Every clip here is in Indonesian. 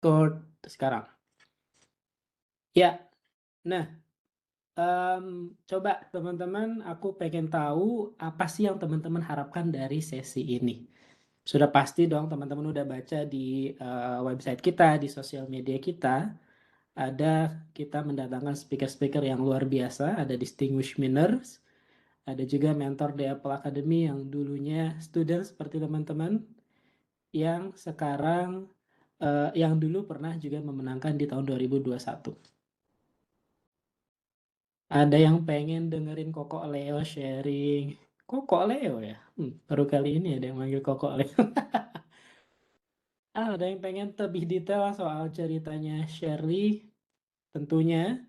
record sekarang. Ya, nah, coba teman-teman, aku pengen tahu apa sih yang teman-teman harapkan dari sesi ini. Sudah pasti dong teman-teman udah baca di website kita, di sosial media kita, kita mendatangkan speaker-speaker yang luar biasa, ada distinguished winners, ada juga mentor di Apple Academy yang dulunya student seperti teman-teman, yang sekarang yang dulu pernah juga memenangkan di tahun 2021. Ada yang pengen dengerin Koko Leo sharing. Koko Leo ya? Baru kali ini ada yang manggil Koko Leo. Ada yang pengen lebih detail soal ceritanya Shirley? Tentunya.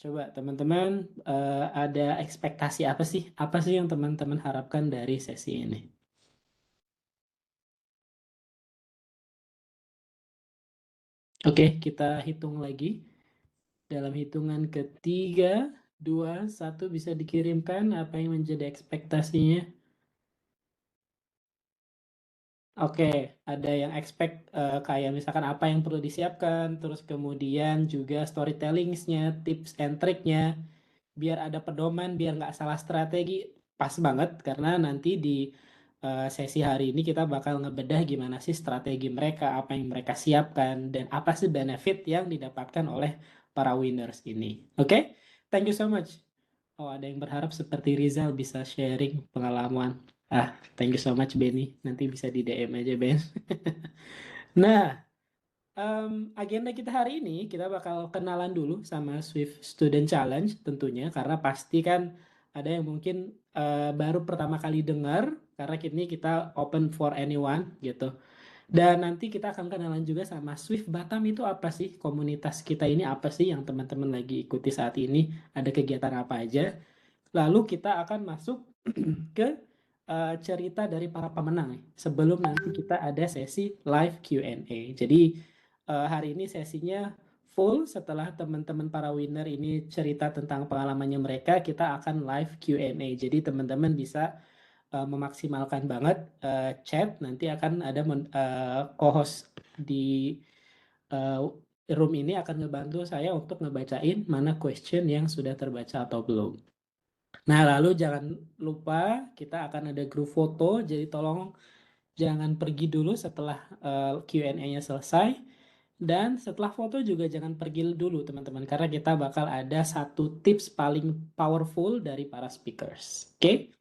Coba teman-teman ada ekspektasi apa sih? Apa sih yang teman-teman harapkan dari sesi ini? Oke, kita hitung lagi. Dalam hitungan ketiga, 2, 1 bisa dikirimkan apa yang menjadi ekspektasinya. Oke, ada yang expect kayak misalkan apa yang perlu disiapkan, terus kemudian juga storytelling-nya, tips and trick-nya, biar ada pedoman, biar nggak salah strategi. Pas banget, karena nanti di sesi hari ini kita bakal ngebedah gimana sih strategi mereka, apa yang mereka siapkan, dan apa sih benefit yang didapatkan oleh para winners ini. Oke, thank you so much. Oh, ada yang berharap seperti Rizal bisa sharing pengalaman. Thank you so much Benny. Nanti bisa di DM aja Ben. Nah, agenda kita hari ini kita bakal kenalan dulu sama Swift Student Challenge tentunya karena pasti kan ada yang mungkin baru pertama kali dengar karena kini kita open for anyone gitu. Dan nanti kita akan kenalan juga sama Swift Batam itu apa sih? Komunitas kita ini apa sih yang teman-teman lagi ikuti saat ini? Ada kegiatan apa aja? Lalu kita akan masuk ke cerita dari para pemenang nih. Sebelum nanti kita ada sesi live Q&A. Jadi hari ini sesinya full setelah teman-teman para winner ini cerita tentang pengalamannya mereka, kita akan live Q&A. Jadi teman-teman bisa memaksimalkan banget chat. Nanti akan ada co-host di uh, room ini akan ngebantu saya untuk ngebacain mana question yang sudah terbaca atau belum. Nah, lalu jangan lupa kita akan ada grup foto, jadi tolong jangan pergi dulu setelah Q&A-nya selesai. Dan setelah foto juga jangan pergi dulu teman-teman, karena kita bakal ada satu tips paling powerful dari para speakers. Oke?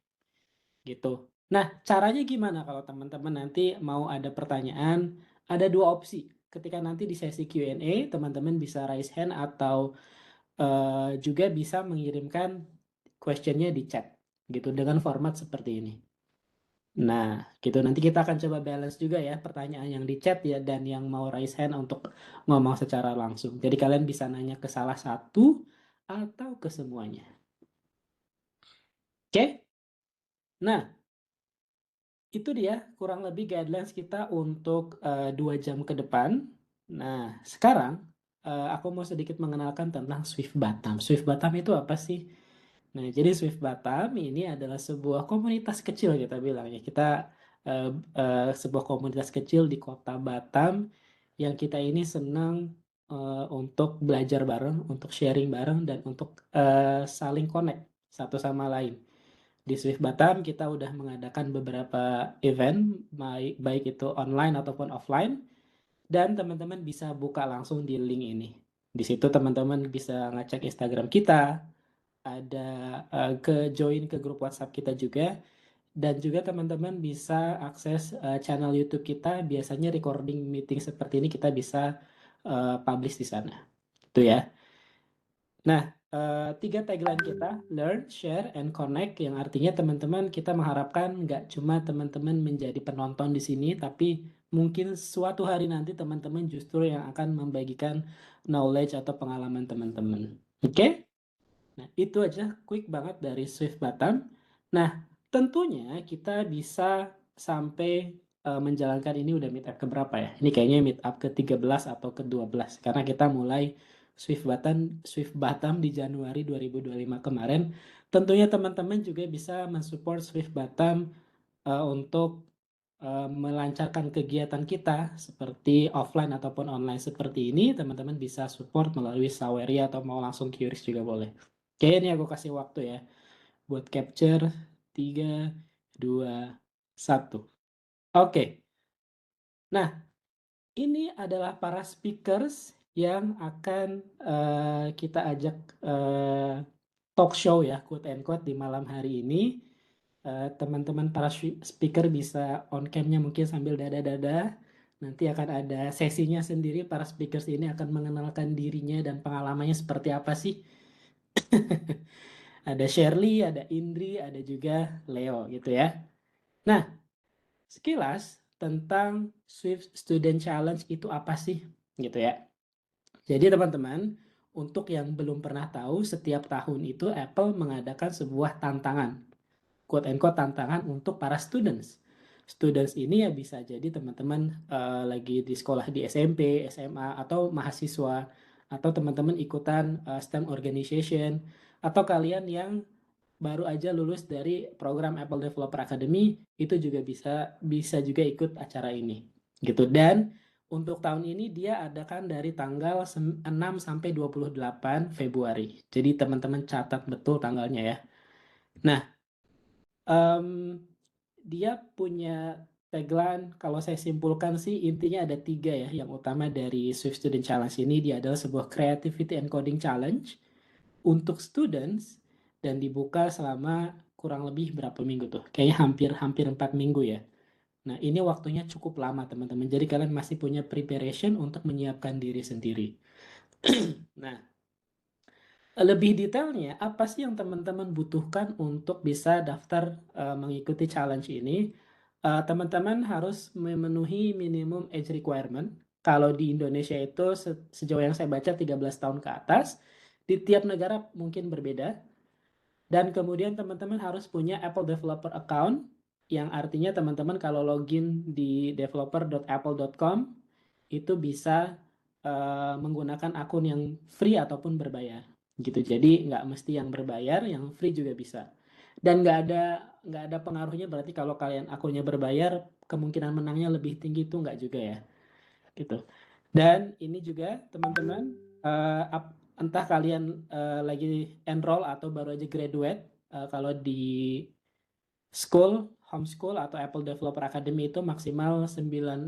Gitu. Nah, caranya gimana kalau teman-teman nanti mau ada pertanyaan? Ada dua opsi. Ketika nanti di sesi Q&A, teman-teman bisa raise hand atau juga bisa mengirimkan questionnya di chat gitu dengan format seperti ini. Nah, gitu nanti kita akan coba balance juga ya pertanyaan yang di chat ya dan yang mau raise hand untuk ngomong secara langsung. Jadi kalian bisa nanya ke salah satu atau ke semuanya. Oke? Nah, itu dia kurang lebih guidelines kita untuk 2 jam ke depan. Nah, sekarang aku mau sedikit mengenalkan tentang Swift Batam. Swift Batam itu apa sih? Nah, jadi Swift Batam ini adalah sebuah komunitas kecil kita bilangnya. Kita sebuah komunitas kecil di kota Batam yang kita ini senang untuk belajar bareng, untuk sharing bareng, dan untuk saling connect satu sama lain. Di Swift Batam kita udah mengadakan beberapa event, baik itu online ataupun offline, dan teman-teman bisa buka langsung di link ini. Di situ teman-teman bisa ngecek Instagram kita, ada join ke grup WhatsApp kita juga, dan juga teman-teman bisa akses channel YouTube kita. Biasanya recording meeting seperti ini kita bisa publish di sana. Itu ya. Nah, 3 tagline kita, learn, share, and connect, yang artinya teman-teman kita mengharapkan nggak cuma teman-teman menjadi penonton di sini, tapi mungkin suatu hari nanti teman-teman justru yang akan membagikan knowledge atau pengalaman teman-teman. Oke? Nah, itu aja quick banget dari Swift Batam. Nah, tentunya kita bisa sampai menjalankan ini udah meet up ke berapa ya? Ini kayaknya meet up ke-13 atau ke-12 karena kita mulai Swift Batam di Januari 2025 kemarin. Tentunya teman-teman juga bisa mensupport Swift Batam untuk melancarkan kegiatan kita seperti offline ataupun online seperti ini, teman-teman bisa support melalui Saweria atau mau langsung QRIS juga boleh. Oke, ini aku kasih waktu ya buat capture 3, 2, 1. Oke. Nah, ini adalah para speakers yang akan kita ajak talk show ya, quote and quote di malam hari ini. Teman-teman para speaker bisa on cam-nya mungkin sambil dada-dada. Nanti akan ada sesinya sendiri, para speakers ini akan mengenalkan dirinya dan pengalamannya seperti apa sih. Ada Shirley, ada Indri, ada juga Leo gitu ya. Nah, sekilas tentang Swift Student Challenge itu apa sih gitu ya. Jadi teman-teman, untuk yang belum pernah tahu, setiap tahun itu Apple mengadakan sebuah tantangan, quote and quote tantangan untuk para students. Students ini ya bisa jadi teman-teman lagi di sekolah di SMP, SMA, atau mahasiswa, atau teman-teman ikutan STEM organization, atau kalian yang baru aja lulus dari program Apple Developer Academy, itu juga bisa juga ikut acara ini gitu. Dan untuk tahun ini dia adakan dari tanggal 6 sampai 28 Februari. Jadi teman-teman catat betul tanggalnya ya. Nah, dia punya tagline, kalau saya simpulkan sih intinya ada 3 ya. Yang utama dari Swift Student Challenge ini, dia adalah sebuah Creativity and Coding Challenge untuk students dan dibuka selama kurang lebih berapa minggu tuh? Kayaknya hampir 4 minggu ya. Nah, ini waktunya cukup lama teman-teman. Jadi kalian masih punya preparation untuk menyiapkan diri sendiri. Nah, lebih detailnya, apa sih yang teman-teman butuhkan untuk bisa daftar mengikuti challenge ini? Teman-teman harus memenuhi minimum age requirement. Kalau di Indonesia itu sejauh yang saya baca 13 tahun ke atas. Di tiap negara mungkin berbeda. Dan kemudian teman-teman harus punya Apple Developer Account, yang artinya teman-teman kalau login di developer.apple.com itu bisa menggunakan akun yang free ataupun berbayar gitu. Jadi nggak mesti yang berbayar, yang free juga bisa. Dan nggak ada pengaruhnya berarti kalau kalian akunnya berbayar kemungkinan menangnya lebih tinggi, itu nggak juga ya gitu. Dan ini juga teman-teman, entah kalian lagi enroll atau baru aja graduate, kalau di school, homeschool atau Apple Developer Academy itu maksimal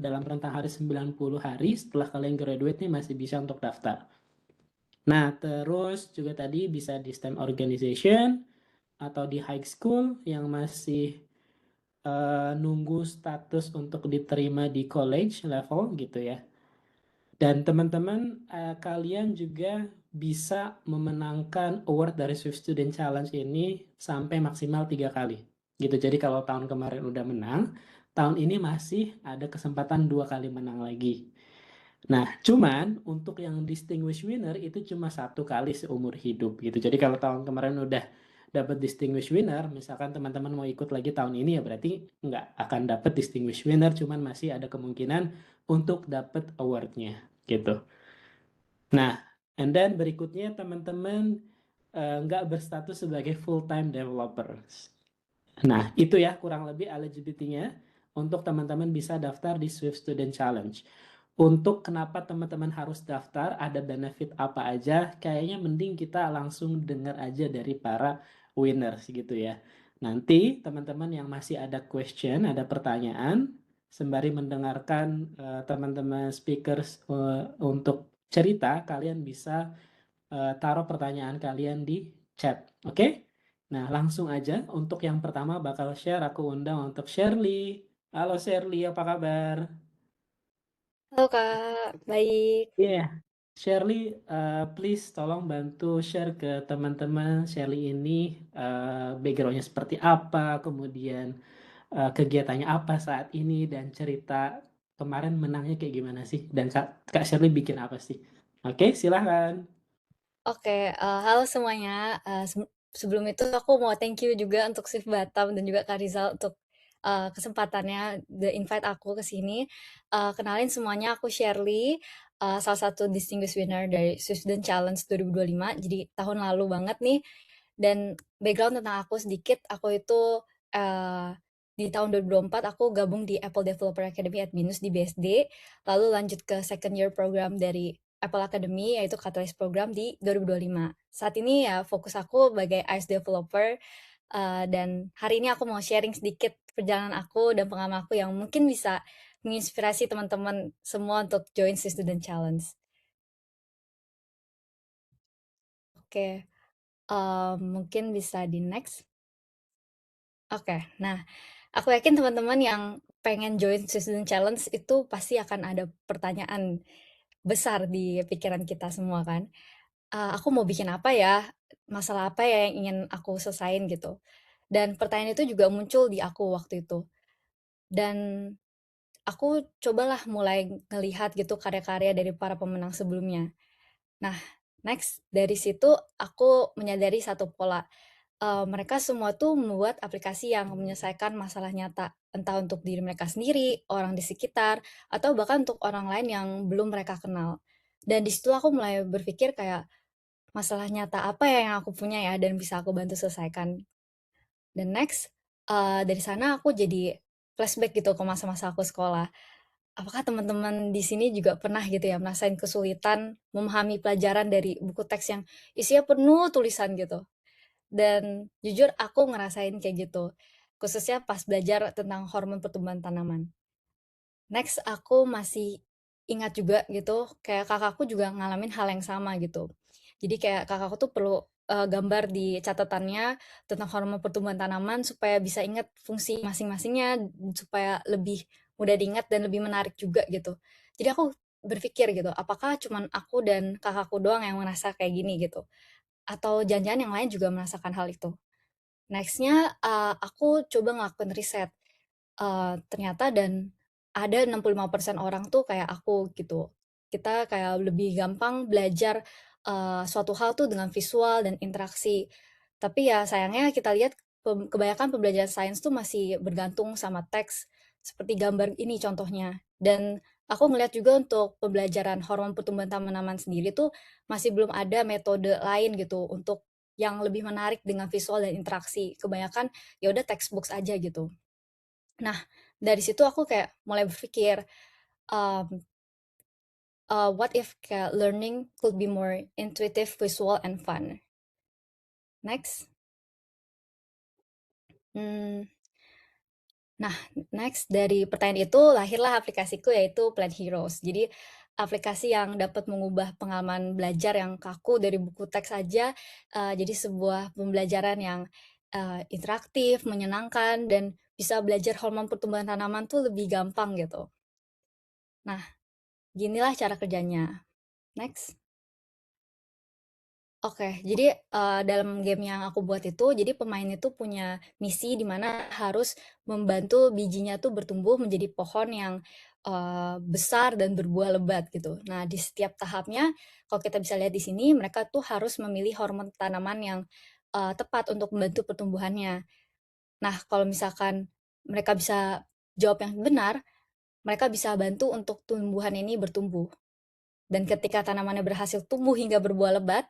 dalam rentang hari 90 hari setelah kalian graduate nih masih bisa untuk daftar. Nah, terus juga tadi bisa di STEM organization atau di high school yang masih nunggu status untuk diterima di college level gitu ya. Dan teman-teman, kalian juga bisa memenangkan award dari Swift Student Challenge ini sampai maksimal 3 kali. Gitu. Jadi kalau tahun kemarin udah menang, tahun ini masih ada kesempatan 2 kali menang lagi. Nah, cuman untuk yang distinguished winner itu cuma 1 kali seumur hidup gitu. Jadi kalau tahun kemarin udah dapat distinguished winner, misalkan teman-teman mau ikut lagi tahun ini ya berarti nggak akan dapat distinguished winner, cuman masih ada kemungkinan untuk dapat awardnya gitu. Nah, and then berikutnya teman-teman nggak berstatus sebagai full-time developers. Nah, itu ya kurang lebih eligibility-nya untuk teman-teman bisa daftar di Swift Student Challenge. Untuk kenapa teman-teman harus daftar, ada benefit apa aja, kayaknya mending kita langsung dengar aja dari para winners gitu ya. Nanti teman-teman yang masih ada question, ada pertanyaan, sembari mendengarkan teman-teman speakers untuk cerita, kalian bisa taruh pertanyaan kalian di chat. Oke? Nah, langsung aja untuk yang pertama bakal share, aku undang untuk Shirley. Halo Shirley, apa kabar? Halo Kak, baik. Iya, Shirley, please tolong bantu share ke teman-teman Shirley ini backgroundnya seperti apa, kemudian kegiatannya apa saat ini, dan cerita kemarin menangnya kayak gimana sih, dan Kak Shirley bikin apa sih? Oke, silahkan. Oke, halo semuanya. Sebelum itu aku mau thank you juga untuk Shift Batam dan juga Kak Rizal untuk kesempatannya, the invite aku ke sini. Kenalin semuanya, aku Shirley, salah satu distinguished winner dari Swift Student Challenge 2025. Jadi tahun lalu banget nih. Dan background tentang aku sedikit, aku itu uh, di tahun 2024 aku gabung di Apple Developer Academy at BINUS di BSD, lalu lanjut ke second year program dari Apple Academy, yaitu Catalyst Program di 2025. Saat ini ya fokus aku sebagai iOS developer, dan hari ini aku mau sharing sedikit perjalanan aku dan pengalaman aku yang mungkin bisa menginspirasi teman-teman semua untuk join si Student Challenge. Oke, mungkin bisa di next. Oke, nah aku yakin teman-teman yang pengen join si Student Challenge itu pasti akan ada pertanyaan besar di pikiran kita semua kan. Aku mau bikin apa ya? Masalah apa ya yang ingin aku selesain gitu. Dan pertanyaan itu juga muncul di aku waktu itu. Dan aku cobalah mulai ngelihat gitu karya-karya dari para pemenang sebelumnya. Nah, next dari situ aku menyadari satu pola. Mereka semua tuh membuat aplikasi yang menyelesaikan masalah nyata, entah untuk diri mereka sendiri, orang di sekitar, atau bahkan untuk orang lain yang belum mereka kenal. Dan di situ aku mulai berpikir kayak, masalah nyata apa ya yang aku punya ya dan bisa aku bantu selesaikan. Dan next, dari sana aku jadi flashback gitu ke masa-masa aku sekolah. Apakah teman-teman di sini juga pernah gitu ya merasain kesulitan memahami pelajaran dari buku teks yang isinya penuh tulisan gitu? Dan jujur aku ngerasain kayak gitu, khususnya pas belajar tentang hormon pertumbuhan tanaman. Next, aku masih ingat juga gitu, kayak kakakku juga ngalamin hal yang sama gitu. Jadi kayak kakakku tuh perlu gambar di catatannya tentang hormon pertumbuhan tanaman supaya bisa ingat fungsi masing-masingnya, supaya lebih mudah diingat dan lebih menarik juga gitu. Jadi aku berpikir gitu, apakah cuman aku dan kakakku doang yang merasa kayak gini gitu? Atau jangan-jangan yang lain juga merasakan hal itu? Next-nya, aku coba ngelakuin riset, ternyata dan ada 65% orang tuh kayak aku gitu. Kita kayak lebih gampang belajar, suatu hal tuh dengan visual dan interaksi. Tapi ya sayangnya kita lihat kebanyakan pembelajaran sains tuh masih bergantung sama teks, seperti gambar ini contohnya. Dan aku ngelihat juga untuk pembelajaran hormon pertumbuhan tanaman sendiri tuh masih belum ada metode lain gitu untuk yang lebih menarik dengan visual dan interaksi. Kebanyakan ya udah textbooks aja gitu. Nah, dari situ aku kayak mulai berpikir, mmm, what if kayak learning could be more intuitive, visual, and fun? Next. Mmm, nah, next dari pertanyaan itu lahirlah aplikasiku yaitu Plant Heroes. Jadi aplikasi yang dapat mengubah pengalaman belajar yang kaku dari buku teks saja, jadi sebuah pembelajaran yang, interaktif, menyenangkan, dan bisa belajar hormon pertumbuhan tanaman tuh lebih gampang gitu. Nah, ginilah cara kerjanya. Next. Oke, jadi, dalam game yang aku buat itu, jadi pemain itu punya misi di mana harus membantu bijinya tuh bertumbuh menjadi pohon yang, besar dan berbuah lebat gitu. Nah, di setiap tahapnya, kalau kita bisa lihat di sini, mereka tuh harus memilih hormon tanaman yang, tepat untuk membantu pertumbuhannya. Nah, kalau misalkan mereka bisa jawab yang benar, mereka bisa bantu untuk tumbuhan ini bertumbuh. Dan ketika tanamannya berhasil tumbuh hingga berbuah lebat,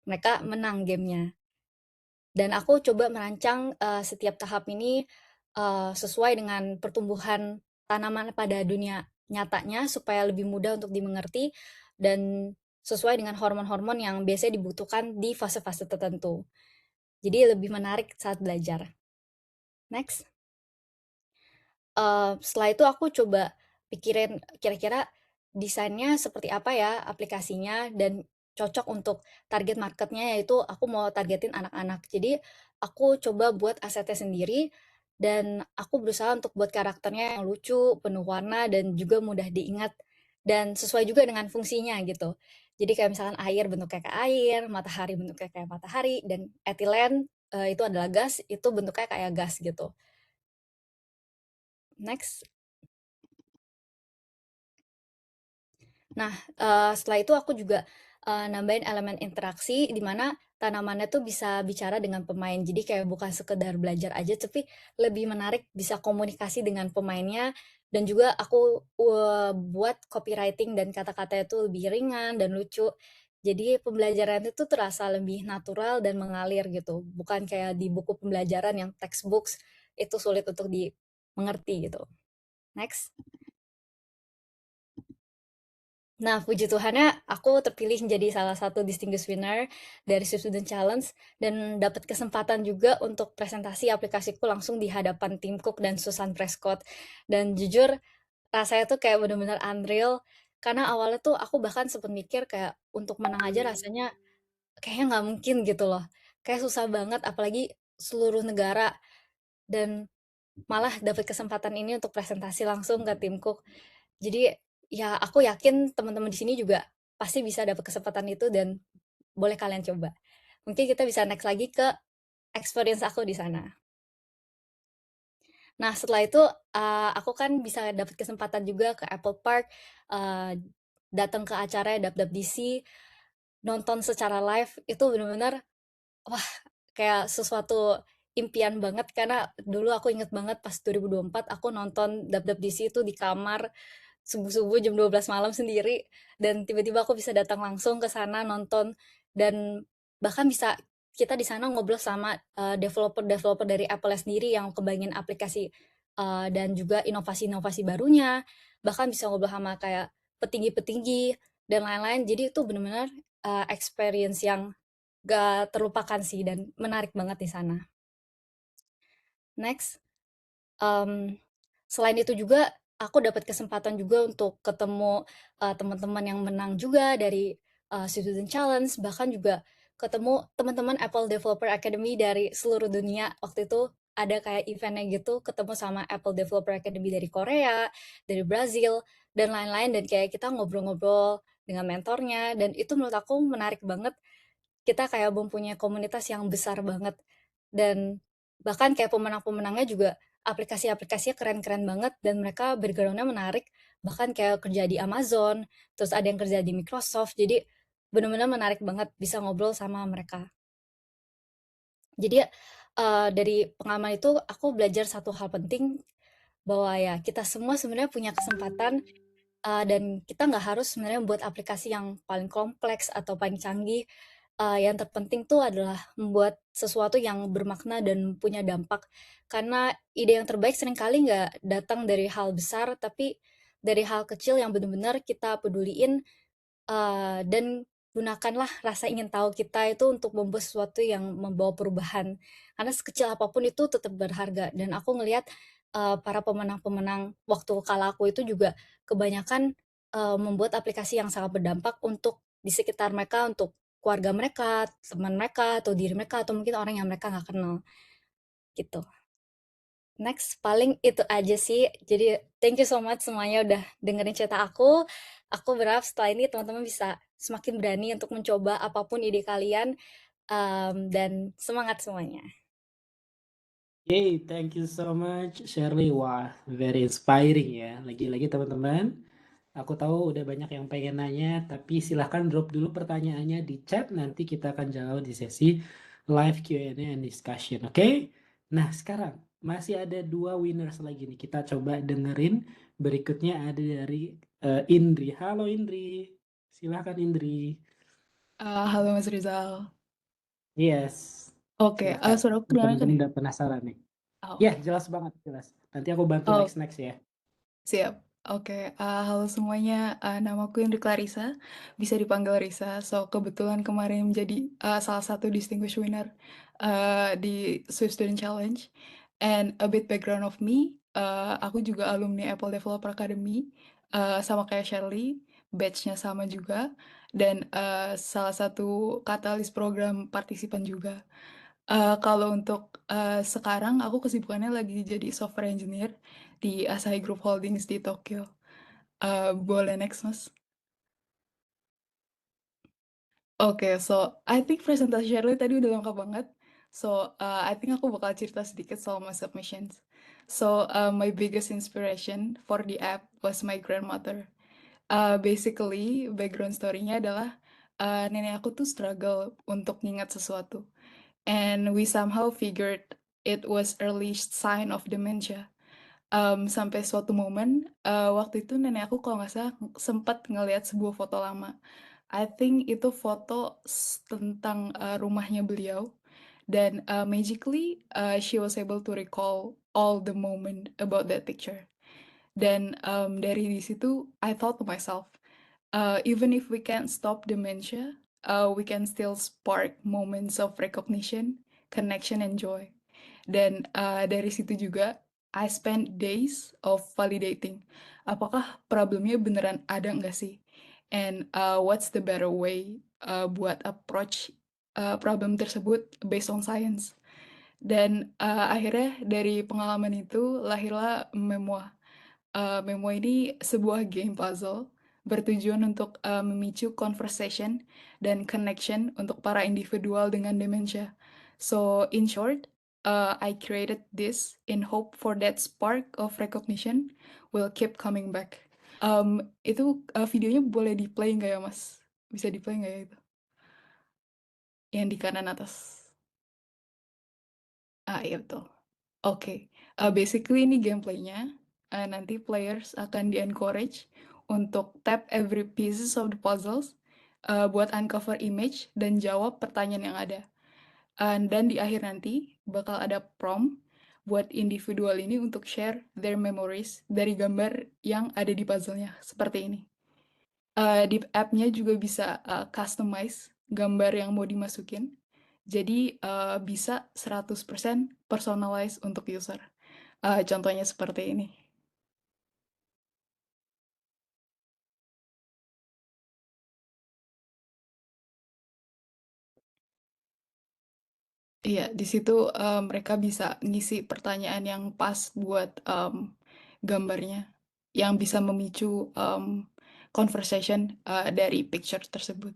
mereka menang gamenya. Dan aku coba merancang, setiap tahap ini, sesuai dengan pertumbuhan tanaman pada dunia nyatanya supaya lebih mudah untuk dimengerti dan sesuai dengan hormon-hormon yang biasanya dibutuhkan di fase-fase tertentu. Jadi lebih menarik saat belajar. Next. Setelah itu aku coba pikirin kira-kira desainnya seperti apa ya aplikasinya dan cocok untuk target marketnya yaitu aku mau targetin anak-anak. Jadi aku coba buat asetnya sendiri dan aku berusaha untuk buat karakternya yang lucu, penuh warna, dan juga mudah diingat dan sesuai juga dengan fungsinya gitu. Jadi kayak misalkan air bentuknya kayak air, matahari bentuknya kayak matahari, dan etilen, itu adalah gas, itu bentuknya kayak gas gitu. Next. Nah, setelah itu aku juga, nambahin elemen interaksi di mana tanamannya tuh bisa bicara dengan pemain. Jadi kayak bukan sekedar belajar aja, tapi lebih menarik bisa komunikasi dengan pemainnya dan juga aku, buat copywriting dan kata-katanya tuh lebih ringan dan lucu. Jadi pembelajaran itu terasa lebih natural dan mengalir gitu, bukan kayak di buku pembelajaran yang textbooks itu sulit untuk mengerti gitu. Next. Nah, puji Tuhannya aku terpilih menjadi salah satu distinguished winner dari Student Challenge dan dapat kesempatan juga untuk presentasi aplikasiku langsung di hadapan Tim Cook dan Susan Prescott. Dan jujur rasanya tuh kayak bener-bener unreal karena awalnya tuh aku bahkan sempet mikir kayak untuk menang aja rasanya kayaknya nggak mungkin gitu loh. Kayak susah banget apalagi seluruh negara dan malah dapat kesempatan ini untuk presentasi langsung ke Tim Cook. Jadi ya aku yakin teman-teman di sini juga pasti bisa dapat kesempatan itu dan boleh kalian coba. Mungkin kita bisa next lagi ke experience aku di sana. Nah, setelah itu aku kan bisa dapat kesempatan juga ke Apple Park, eee, datang ke acara WWDC, nonton secara live itu bener-bener wah, kayak sesuatu impian banget karena dulu aku inget banget pas 2024 aku nonton WWDC itu di kamar subuh-subuh jam 12 malam sendiri dan tiba-tiba aku bisa datang langsung ke sana nonton dan bahkan bisa kita di sana ngobrol sama developer-developer dari Apple sendiri yang kembangin aplikasi dan juga inovasi-inovasi barunya bahkan bisa ngobrol sama kayak petinggi-petinggi dan lain-lain jadi itu benar-benar experience yang gak terlupakan sih dan menarik banget di sana. Next, mmm, selain itu juga aku dapat kesempatan juga untuk ketemu, teman-teman yang menang juga dari, Student Challenge, bahkan juga ketemu teman-teman Apple Developer Academy dari seluruh dunia. Waktu itu ada kayak event-nya gitu, ketemu sama Apple Developer Academy dari Korea, dari Brazil, dan lain-lain, dan kayak kita ngobrol-ngobrol dengan mentornya, dan itu menurut aku menarik banget kita kayak mempunyai komunitas yang besar banget dan bahkan kayak pemenang-pemenangnya juga aplikasi-aplikasinya keren-keren banget dan mereka background-nya menarik, bahkan kayak kerja di Amazon, terus ada yang kerja di Microsoft, jadi bener-bener menarik banget bisa ngobrol sama mereka. Jadi, dari pengalaman itu aku belajar satu hal penting, bahwa ya kita semua sebenarnya punya kesempatan dan kita nggak harus sebenarnya membuat aplikasi yang paling kompleks atau paling canggih. Yang terpenting tuh adalah membuat sesuatu yang bermakna dan punya dampak. Karena ide yang terbaik seringkali nggak datang dari hal besar, tapi dari hal kecil yang benar-benar kita peduliin dan gunakanlah rasa ingin tahu kita itu untuk membuat sesuatu yang membawa perubahan. Karena sekecil apapun itu tetap berharga dan aku ngelihat, para pemenang-pemenang waktu kala aku itu juga kebanyakan, membuat aplikasi yang sangat berdampak untuk di sekitar mereka, untuk keluarga mereka, teman mereka, atau diri mereka, atau mungkin orang yang mereka nggak kenal, gitu. Next, paling itu aja sih. Jadi, thank you so much semuanya udah dengerin cerita aku. Aku berharap setelah ini teman-teman bisa semakin berani untuk mencoba apapun ide kalian, dan semangat semuanya. Yay, thank you so much Shirley. Wah, very inspiring ya. Lagi-lagi teman-teman, aku tahu udah banyak yang pengen nanya, tapi silahkan drop dulu pertanyaannya di chat. Nanti kita akan jawab di sesi live Q&A and discussion. Oke? Nah, sekarang masih ada 2 winners lagi nih. Kita coba dengerin. Berikutnya ada dari Indri. Halo Indri. Silahkan Indri. Halo Mas Rizal. Yes, Oke, silahkan. suara aku Ini kedengaran kan teman-teman ya? udah penasaran nih. Ya, Oke. jelas banget, jelas. Nanti aku bantu Oh, next ya. siap. Oke, halo semuanya. Namaku Indri Clarissa, bisa dipanggil Risa. So, kebetulan kemarin menjadi salah satu distinguished winner di Swiss Student Challenge. And a bit background of me, aku juga alumni Apple Developer Academy, sama kayak Shirley, batch-nya sama juga, dan salah satu katalis program partisipan juga. Kalau untuk sekarang aku kesibukannya lagi jadi software engineer di Asahi Group Holdings di Tokyo. Boleh next, Mas? Oke, so I think presentasi Shirley tadi udah lengkap banget. So, I think aku bakal cerita sedikit soal my submissions. So, my biggest inspiration for the app was my grandmother. Basically, background story-nya adalah nenek aku tuh struggle untuk ngingat sesuatu. And we somehow figured it was early sign of dementia. Sampai suatu momen, waktu itu nenek aku kalau nggak salah sempat ngelihat sebuah foto lama. I think itu foto tentang rumahnya beliau. Dan magically she was able to recall all the moment about that picture. Dan dari di situ I thought to myself, even if we can't stop dementia, we can still spark moments of recognition, connection, and joy. Dan dari situ juga I spent days of validating apakah problemnya beneran ada nggak sih, and what's the better way buat approach problem tersebut based on science. Dan akhirnya dari pengalaman itu lahirlah Memoir. Memoir ini sebuah game puzzle bertujuan untuk memicu conversation dan connection untuk para individual dengan demensia. So in short, I created this in hope for that spark of recognition will keep coming back. Itu videonya boleh di play nggak ya Mas? Bisa di play nggak ya itu? Yang di kanan atas. Iya betul. Oke, basically ini gameplaynya. Nanti players akan di-encourage untuk tap every pieces of the puzzles buat uncover image dan jawab pertanyaan yang ada. Dan di akhir nanti bakal ada prompt buat individual ini untuk share their memories dari gambar yang ada di puzzle-nya, seperti ini. Di app-nya juga bisa customize gambar yang mau dimasukin. Jadi bisa 100% personalize untuk user. Contohnya seperti ini. Iya, di situ mereka bisa ngisi pertanyaan yang pas buat gambarnya, yang bisa memicu conversation dari picture tersebut.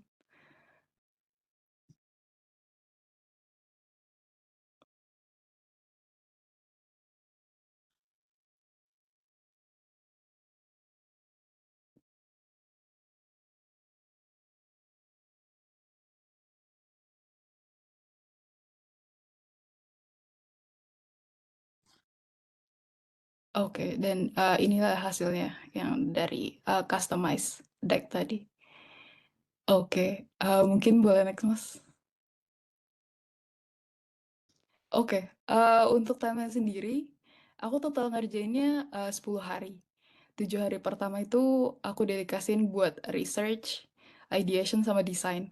Oke, dan inilah hasilnya yang dari customize deck tadi. Oke, mungkin boleh next, Mas. Oke, untuk timeline sendiri, aku total ngerjainnya 10 hari. 7 hari pertama itu aku dedikasin buat research, ideation, sama design.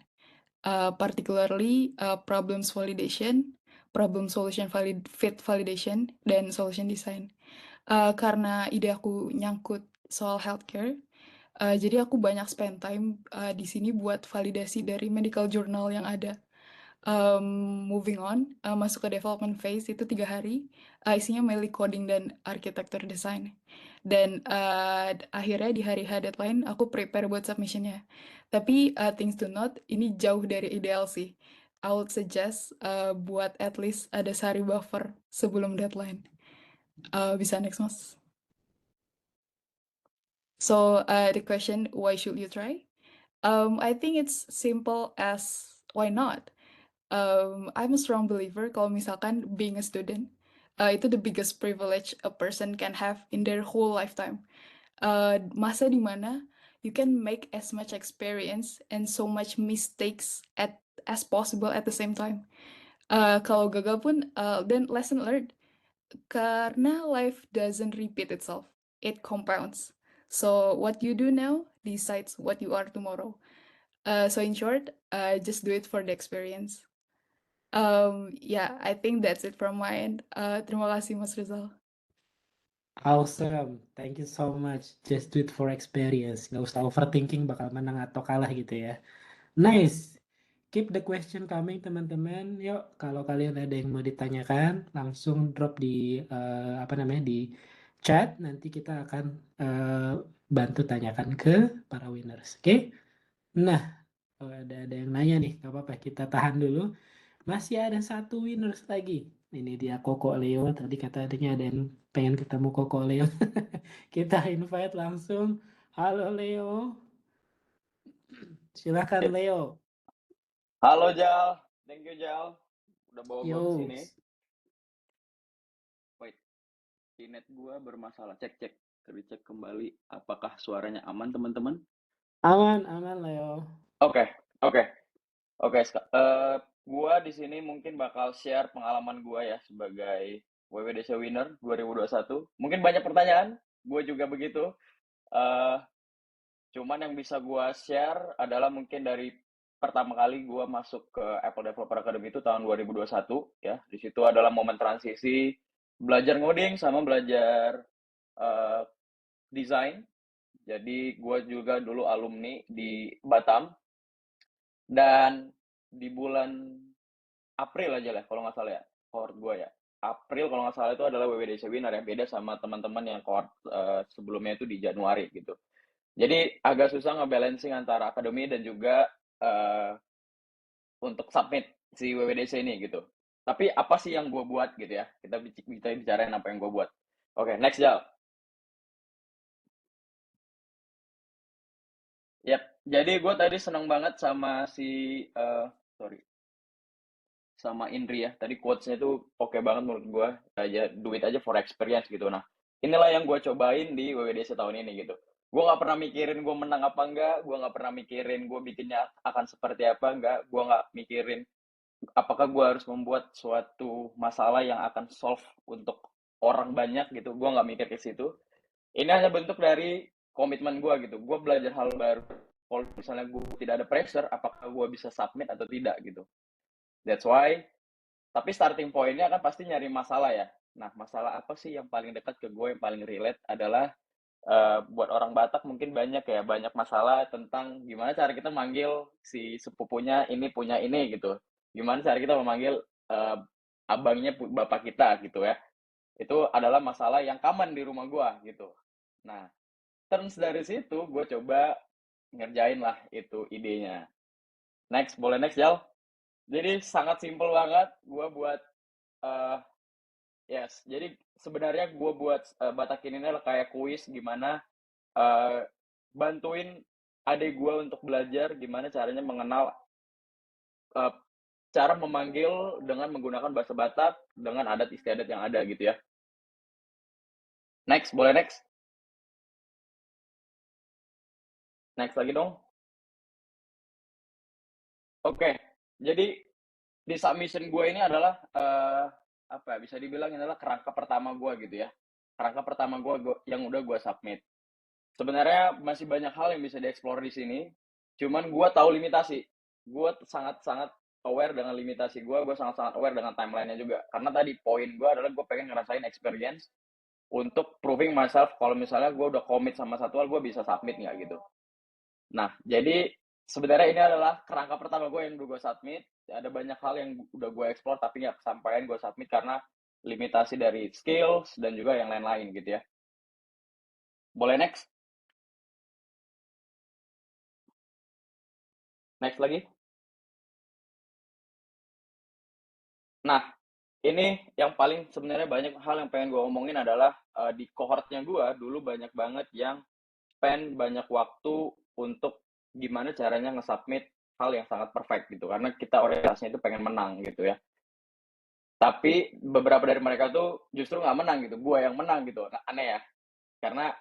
Particularly problems validation, problem solution fit validation, dan solution design. Karena ide aku nyangkut soal healthcare, jadi aku banyak spend time di sini buat validasi dari medical journal yang ada. Moving on, masuk ke development phase itu 3 hari, isinya mainly coding dan architecture design. Dan akhirnya di hari H deadline aku prepare buat submissionnya. Tapi things to note, ini jauh dari ideal sih. I would suggest buat at least ada sehari buffer sebelum deadline. Bisa next, Mas. So the question, why should you try? I think it's simple as why not? I'm a strong believer kalau misalkan being a student itu the biggest privilege a person can have in their whole lifetime. Masa dimana you can make as much experience and so much mistakes as possible at the same time. Kalau gagal pun then lesson learned. Karena life doesn't repeat itself, it compounds. So what you do now decides what you are tomorrow. So in short, just do it for the experience. Yeah, I think that's it from my end. Terima kasih Mas Rizal. Awesome, thank you so much. Just do it for experience. Nggak usah overthinking bakal menang atau kalah gitu ya. Nice. Keep the question coming teman-teman. Yuk, kalau kalian ada yang mau ditanyakan, langsung drop di apa namanya di chat. Nanti kita akan bantu tanyakan ke para winners. Oke? Nah, kalau ada yang nanya nih, nggak apa-apa, kita tahan dulu. Masih ada satu winners lagi. Ini dia Koko Leo. Tadi katanya ada yang pengen ketemu Koko Leo. Kita invite langsung. Halo Leo. Silakan Leo. Halo Jal, thank you Jal, udah bawa gue Yo. kesini. Wait, internet gue bermasalah, cek, dicek kembali. Apakah suaranya aman teman-teman? Aman Leo. Oke. Gua di sini mungkin bakal share pengalaman gua ya sebagai WWDC winner 2021. Mungkin banyak pertanyaan, gue juga begitu. Eh, Cuman yang bisa gua share adalah mungkin dari pertama kali gua masuk ke Apple Developer Academy itu tahun 2021 ya. Di situ adalah momen transisi belajar ngoding sama belajar eh, desain. Jadi gue juga dulu alumni di Batam dan di bulan April aja lah kalau nggak salah ya, cohort gue ya. April kalau nggak salah itu adalah WWDC winner ya, beda sama teman-teman yang cohort sebelumnya itu di Januari gitu. Jadi agak susah ngebalancing antara akademi dan juga untuk submit si WWDC ini gitu. Tapi apa sih yang gue buat gitu ya? Kita bicarain apa yang gue buat. Oke, next Jal. Yap, jadi gue tadi seneng banget sama sorry, sama Indri ya. Tadi quotes-nya tuh oke banget menurut gue. Aja duit aja for experience gitu. Nah, inilah yang gue cobain di WWDC tahun ini gitu. Gue nggak pernah mikirin gue menang apa enggak. Gue nggak pernah mikirin gue bikinnya akan seperti apa enggak. Gue nggak mikirin apakah gue harus membuat suatu masalah yang akan solve untuk orang banyak gitu. Gue nggak mikir ke situ. Ini hanya bentuk dari komitmen gue gitu. Gue belajar hal baru. Kalau misalnya gue tidak ada pressure, apakah gue bisa submit atau tidak gitu. That's why. Tapi starting pointnya kan pasti nyari masalah ya. Nah, masalah apa sih yang paling dekat ke gue, yang paling relate adalah buat orang Batak mungkin banyak ya, banyak masalah tentang gimana cara kita manggil si sepupunya ini punya ini gitu. Gimana cara kita memanggil abangnya bapak kita gitu ya. Itu adalah masalah yang common di rumah gue gitu. Nah, terus dari situ gue coba ngerjain lah itu idenya. Next, boleh next Jal? Jadi sangat simple banget gue buat eh yes. Jadi sebenarnya gue buat Batakin ini adalah kayak kuis gimana bantuin adik gue untuk belajar gimana caranya mengenal uh, cara memanggil dengan menggunakan bahasa Batak dengan adat istiadat yang ada gitu ya. Next, boleh next? Next lagi dong. Oke, jadi di submission gue ini adalah apa ya, bisa dibilang ini adalah kerangka pertama gue gitu ya. Kerangka pertama gue yang udah gue submit. Sebenarnya masih banyak hal yang bisa dieksplor di sini. Cuman gue tahu limitasi. Gue sangat-sangat aware dengan limitasi gue. Gue sangat-sangat aware dengan timelinenya juga. Karena tadi poin gue adalah gue pengen ngerasain experience untuk proving myself kalau misalnya gue udah commit sama satu hal, gue bisa submit nggak gitu. Nah, jadi sebenarnya ini adalah kerangka pertama gue yang udah gue submit. Ada banyak hal yang udah gue explore tapi nggak kesampaian gue submit karena limitasi dari skills dan juga yang lain-lain gitu ya. Boleh next? Next lagi. Nah, ini yang paling sebenarnya banyak hal yang pengen gue omongin adalah di cohortnya gue dulu banyak banget yang spend banyak waktu untuk gimana caranya nge-submit hal yang sangat perfect gitu. Karena kita orientasinya itu pengen menang gitu ya. Tapi beberapa dari mereka tuh justru nggak menang gitu. Gue yang menang gitu. Nah, aneh ya. Karena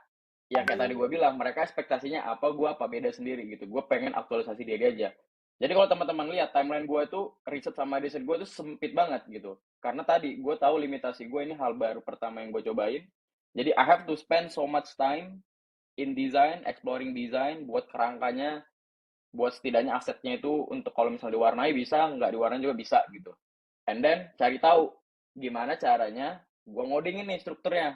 ya kayak tadi gue bilang, mereka ekspektasinya apa, gue apa, beda sendiri gitu. Gue pengen aktualisasi diri aja. Jadi kalau teman-teman lihat timeline gue tuh, riset sama desain gue tuh sempit banget gitu. Karena tadi gue tahu limitasi gue, ini hal baru pertama yang gue cobain. Jadi I have to spend so much time in design, exploring design, buat kerangkanya, buat setidaknya asetnya itu untuk kalau misalnya diwarnai bisa, nggak diwarnai juga bisa gitu. And then cari tahu gimana caranya gue ngodingin nih strukturnya.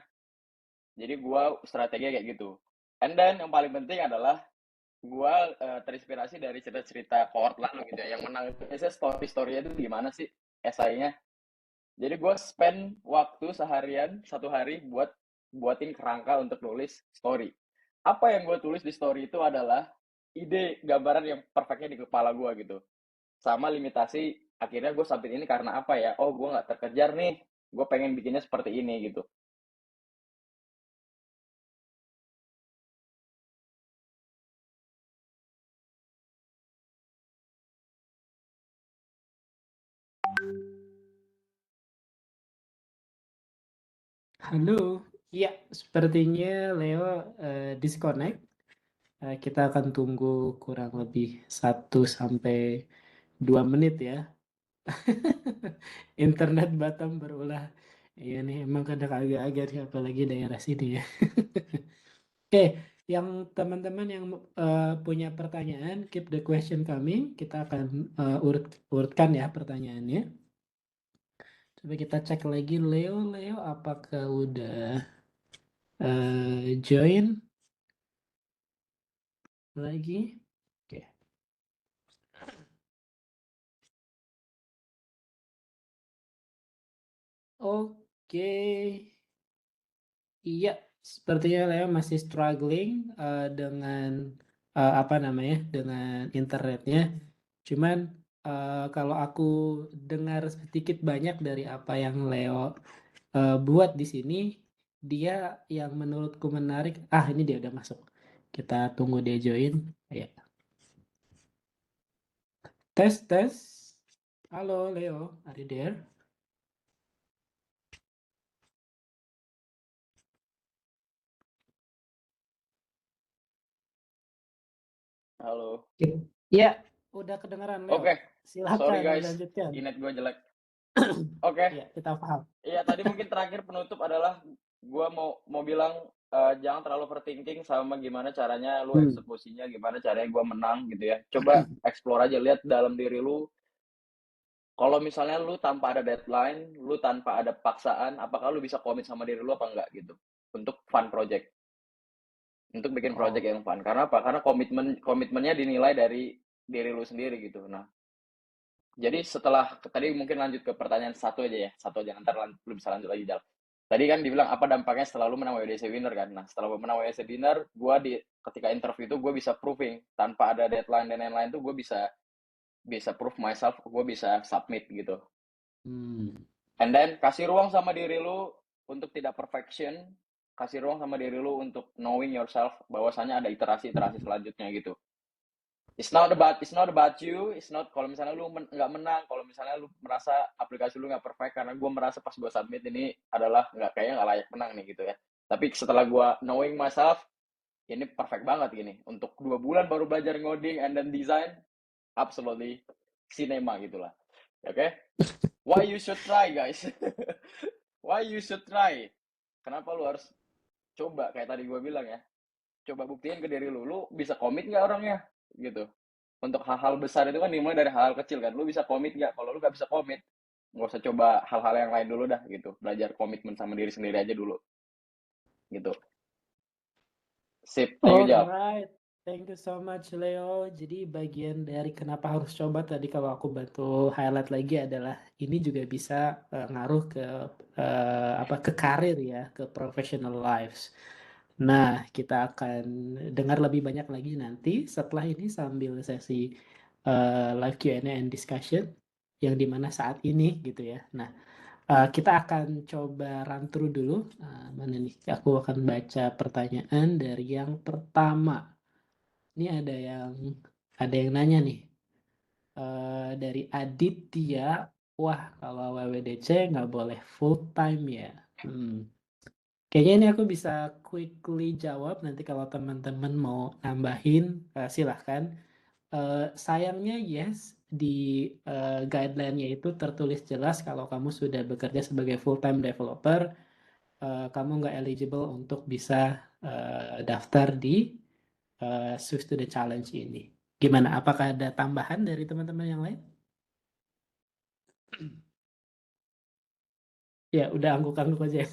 Jadi gue strategi kayak gitu. And then yang paling penting adalah gue terinspirasi dari cerita-cerita cohort lalu gitu ya. Yang menang itu biasanya story-story-nya itu gimana sih esainya. Jadi gue spend waktu seharian, satu hari buatin kerangka untuk nulis story. Apa yang gue tulis di story itu adalah ide gambaran yang perfectnya di kepala gue gitu. Sama limitasi, akhirnya gue sampai ini karena apa ya? Oh, gue nggak terkejar nih. Gue pengen bikinnya seperti ini gitu. Halo, iya sepertinya Leo disconnect. Kita akan tunggu kurang lebih 1 sampai 2 menit ya. Internet Batam berulah. Iya nih, emang kadang agak-agak nih, apalagi daerah sini ya. Oke, yang teman-teman yang punya pertanyaan, keep the question coming. Kita akan urutkan ya pertanyaannya. Coba kita cek lagi Leo. Leo, apakah udah join lagi? Oke. Oke. Iya, sepertinya Leo masih struggling dengan apa namanya, dengan internetnya. Cuman kalau aku dengar sedikit banyak dari apa yang Leo buat di sini, dia yang menurutku menarik. Ah, ini dia udah masuk. Kita tunggu dia join. Ya. Tes, tes. Halo Leo, are you there? Halo. Ya, udah kedengeran Leo. Oke, Silakan sorry guys, dilanjutkan. internet gue jelek. Oke, Ya, kita paham. iya tadi mungkin terakhir penutup adalah gue mau bilang jangan terlalu overthinking sama gimana caranya lu eksekusinya, gimana caranya gue menang gitu ya. Coba explore aja, lihat dalam diri lu. Kalau misalnya lu tanpa ada deadline, lu tanpa ada paksaan, apakah lu bisa komit sama diri lu apa enggak gitu untuk fun project, untuk bikin project yang fun. Karena apa? Karena komitmennya dinilai dari diri lu sendiri gitu. Nah, jadi setelah tadi mungkin lanjut ke pertanyaan satu aja ya, satu aja, ntar lu bisa lanjut lagi Jal. Tadi kan dibilang apa dampaknya setelah lu menang WDC Winner kan. Nah setelah gue menang WDC Winner, gue ketika interview itu gue bisa proving tanpa ada deadline dan lain-lain tuh gue bisa prove myself, gue bisa submit gitu. And then kasih ruang sama diri lu untuk tidak perfection, kasih ruang sama diri lu untuk knowing yourself, bahwasanya ada iterasi-iterasi selanjutnya gitu. It's not about you. It's not kalau misalnya lu nggak menang, kalau misalnya lu merasa aplikasi lu nggak perfect, karena gue merasa pas gue submit ini adalah kayaknya nggak layak menang nih gitu ya. Tapi setelah gue knowing myself, ini perfect banget gini. Untuk 2 bulan baru belajar ngoding and then design, absolutely cinema gitulah. Oke? Okay? Why you should try guys? Why you should try? Kenapa lu harus coba kayak tadi gue bilang ya? Coba buktiin ke diri lu bisa komit nggak orangnya gitu. Untuk hal-hal besar itu kan dimulai dari hal-hal kecil kan. Lu bisa komit nggak? Kalau lu nggak bisa komit, nggak usah coba hal-hal yang lain dulu dah gitu. Belajar komitmen sama diri sendiri aja dulu. Gitu. Sip, thank you Jal. Alright, thank you so much Leo. Jadi bagian dari kenapa harus coba tadi kalau aku bantu highlight lagi adalah ini juga bisa ngaruh ke ke karir ya, ke professional lives. Nah, kita akan dengar lebih banyak lagi nanti setelah ini sambil sesi live Q&A and discussion yang dimana saat ini gitu ya. Nah, kita akan coba run through dulu. Mana nih? Aku akan baca pertanyaan dari yang pertama. Ini ada yang nanya nih. Dari Aditya. Wah, kalau WWDC nggak boleh full time ya. Kayaknya ini aku bisa quickly jawab. Nanti kalau teman-teman mau nambahin, silahkan. Sayangnya yes, di guideline-nya itu tertulis jelas kalau kamu sudah bekerja sebagai full-time developer, kamu nggak eligible untuk bisa daftar di Swift to the Challenge ini. Gimana? Apakah ada tambahan dari teman-teman yang lain? Ya, udah angguk-angguk aja.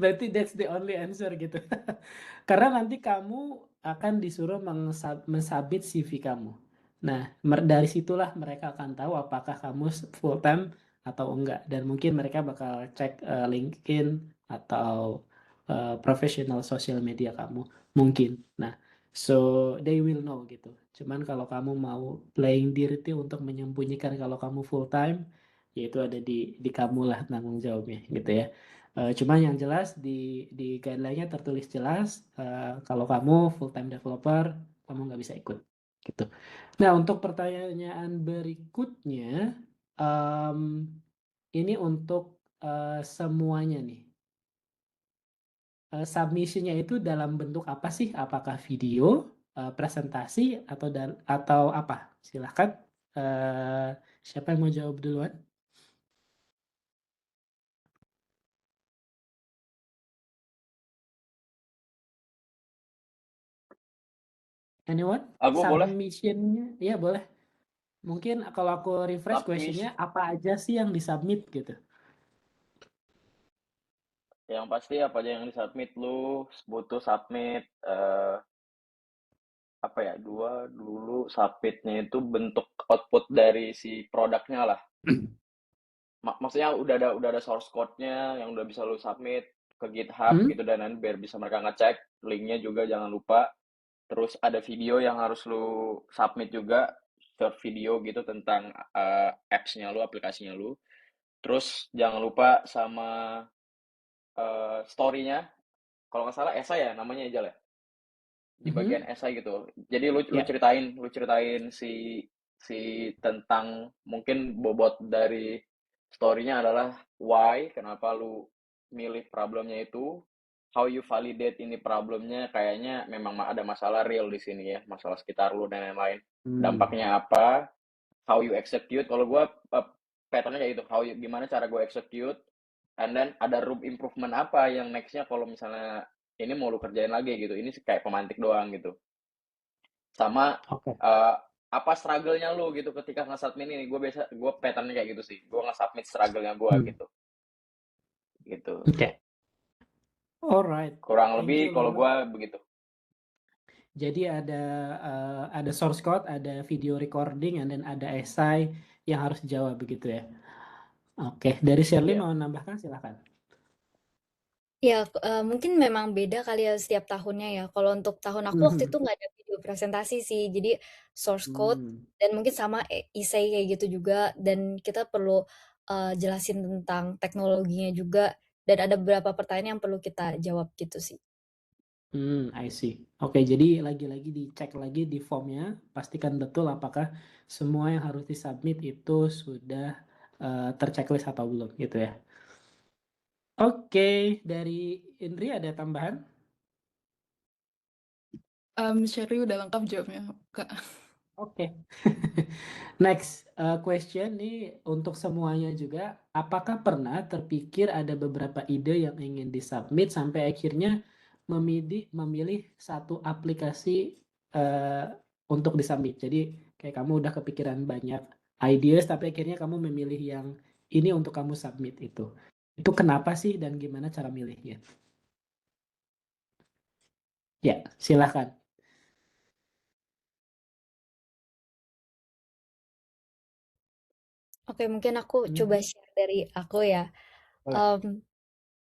Berarti that's the only answer gitu. Karena nanti kamu akan disuruh mensubmit CV kamu. Nah, dari situlah mereka akan tahu apakah kamu full time atau enggak. Dan mungkin mereka bakal cek LinkedIn atau professional social media kamu. Mungkin. Nah, so they will know gitu. Cuman kalau kamu mau playing dirty untuk menyembunyikan kalau kamu full time, yaitu ada di kamu lah tanggung jawabnya gitu ya. Cuma yang jelas di guideline-nya tertulis jelas kalau kamu full time developer kamu nggak bisa ikut gitu. Nah untuk pertanyaan berikutnya ini untuk semuanya nih. Submission-nya itu dalam bentuk apa sih? Apakah video, presentasi atau apa? Silahkan Siapa yang mau jawab duluan? Anyone? Aku boleh Submission-nya? Iya boleh. Mungkin kalau aku refresh submission. question-nya apa aja sih yang disubmit gitu? Yang pasti apa aja yang disubmit lu butuh submit apa ya dulu submitnya itu bentuk output dari si produknya lah. Maksudnya udah ada source code-nya yang udah bisa lu submit ke GitHub gitu dan nanti biar bisa mereka ngecek linknya juga jangan lupa. Terus ada video yang harus lu submit juga, short video gitu tentang apps-nya lu, aplikasinya lu. Terus jangan lupa sama story-nya, kalau nggak salah esai ya namanya aja lah. Di bagian esai gitu. Jadi lu Ya. ceritain si tentang mungkin bobot dari story-nya adalah why, kenapa lu milih problemnya itu, how you validate ini problemnya, kayaknya memang ada masalah real di sini ya, masalah sekitar lu dan lain-lain. Dampaknya apa, how you execute. Kalau gua patternnya kayak gitu, gimana cara gue execute, and then ada room improvement apa yang nextnya kalau misalnya ini mau lu kerjain lagi gitu. Ini kayak pemantik doang gitu. Sama Oke. apa struggle-nya lu gitu ketika nge-submit ini. Gue patternnya kayak gitu sih. Gue nge-submit struggle-nya gue gitu. Gitu. Oke. Alright. Kurang Thank lebih you, kalau Leo. gue begitu. Jadi ada source code, ada video recording, and then ada essay yang harus dijawab begitu ya. Oke, dari Shirley Iya. mau nambahkan silakan. Ya, mungkin memang beda kali ya setiap tahunnya ya. Kalau untuk tahun aku waktu itu nggak ada video presentasi sih, jadi source code dan mungkin sama essay kayak gitu juga. Dan kita perlu jelasin tentang teknologinya juga. Dan ada beberapa pertanyaan yang perlu kita jawab gitu sih. I see. Oke, jadi lagi-lagi dicek lagi di formnya, pastikan betul apakah semua yang harus disubmit itu sudah terchecklist atau belum gitu ya. Oke, dari Indri ada tambahan? Sherry udah lengkap jawabnya, Kak. Oke. Next question nih untuk semuanya juga. Apakah pernah terpikir ada beberapa ide yang ingin disubmit sampai akhirnya memilih satu aplikasi untuk disubmit? Jadi kayak kamu udah kepikiran banyak ideas tapi akhirnya kamu memilih yang ini untuk kamu submit itu. Itu kenapa sih dan gimana cara milihnya? Ya, silahkan. Oke, mungkin aku coba share dari aku ya. Boleh.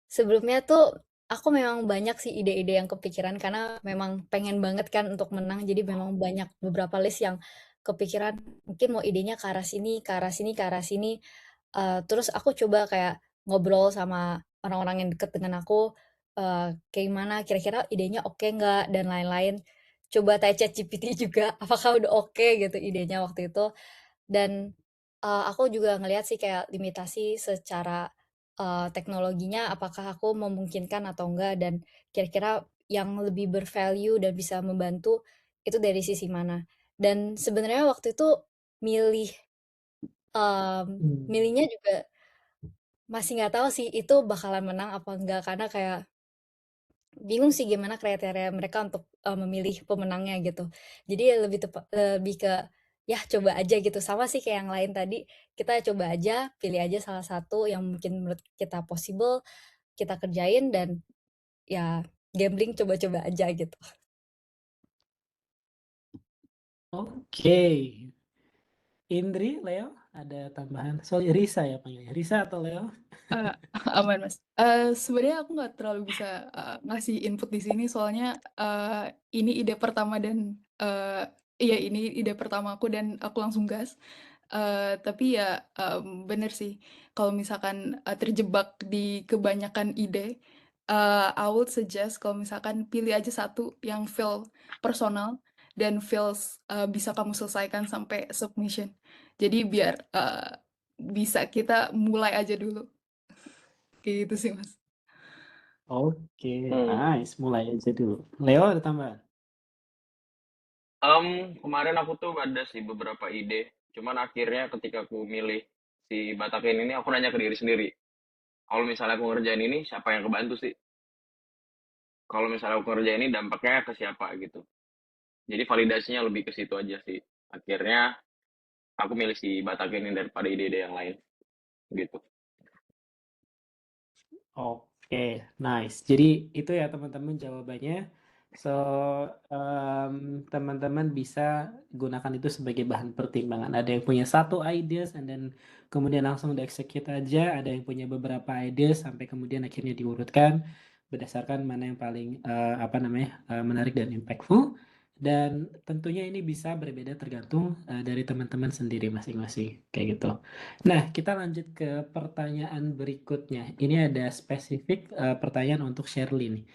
Sebelumnya tuh aku memang banyak sih ide-ide yang kepikiran karena memang pengen banget kan untuk menang. Jadi memang banyak beberapa list yang kepikiran. Mungkin mau idenya ke arah sini, ke arah sini, ke arah sini. Terus aku coba kayak ngobrol sama orang-orang yang deket dengan aku. Kayak gimana, kira-kira idenya oke nggak, dan lain-lain. Coba tanya ChatGPT juga, apakah udah oke gitu idenya waktu itu. Dan aku juga ngelihat sih kayak limitasi secara teknologinya apakah aku memungkinkan atau enggak, dan kira-kira yang lebih bervalue dan bisa membantu itu dari sisi mana. Dan sebenarnya waktu itu milih milihnya juga masih nggak tahu sih itu bakalan menang apa enggak, karena kayak bingung sih gimana kriteria mereka untuk memilih pemenangnya gitu. Jadi ya lebih ke ya coba aja gitu. Sama sih kayak yang lain tadi, kita coba aja, pilih aja salah satu yang mungkin menurut kita possible, kita kerjain, dan ya gambling coba-coba aja gitu. Oke. Indri, Leo, ada tambahan? Sorry, Risa ya panggilnya. Risa atau Leo? Aman, Mas. Sebenarnya aku nggak terlalu bisa ngasih input di sini soalnya ini ide pertama dan iya ini ide pertama aku dan aku langsung gas. Tapi ya bener sih kalau misalkan terjebak di kebanyakan ide, I would suggest kalau misalkan pilih aja satu yang feel personal dan feels bisa kamu selesaikan sampai submission. Jadi biar bisa kita mulai aja dulu. Kayak gitu sih, Mas. Oke, nice. Mulai aja dulu. Leo ada tambahan? Kemarin aku tuh ada sih beberapa ide Cuman akhirnya ketika aku milih si Batakin ini, aku nanya ke diri sendiri, kalau misalnya aku ngerjain ini, siapa yang kebantu sih? Kalau misalnya aku ngerjain ini, dampaknya ke siapa gitu. Jadi validasinya lebih ke situ aja sih. Akhirnya aku milih si Batakin ini daripada ide-ide yang lain gitu. Oke, nice. Jadi itu ya teman-teman jawabannya. So, teman-teman bisa gunakan itu sebagai bahan pertimbangan. Ada yang punya satu ideas and then kemudian langsung di-execute aja. Ada yang punya beberapa ideas sampai kemudian akhirnya diurutkan berdasarkan mana yang paling menarik dan impactful. Dan tentunya ini bisa berbeda tergantung dari teman-teman sendiri masing-masing kayak gitu. Nah, kita lanjut ke pertanyaan berikutnya. Ini ada spesifik pertanyaan untuk Shirley nih.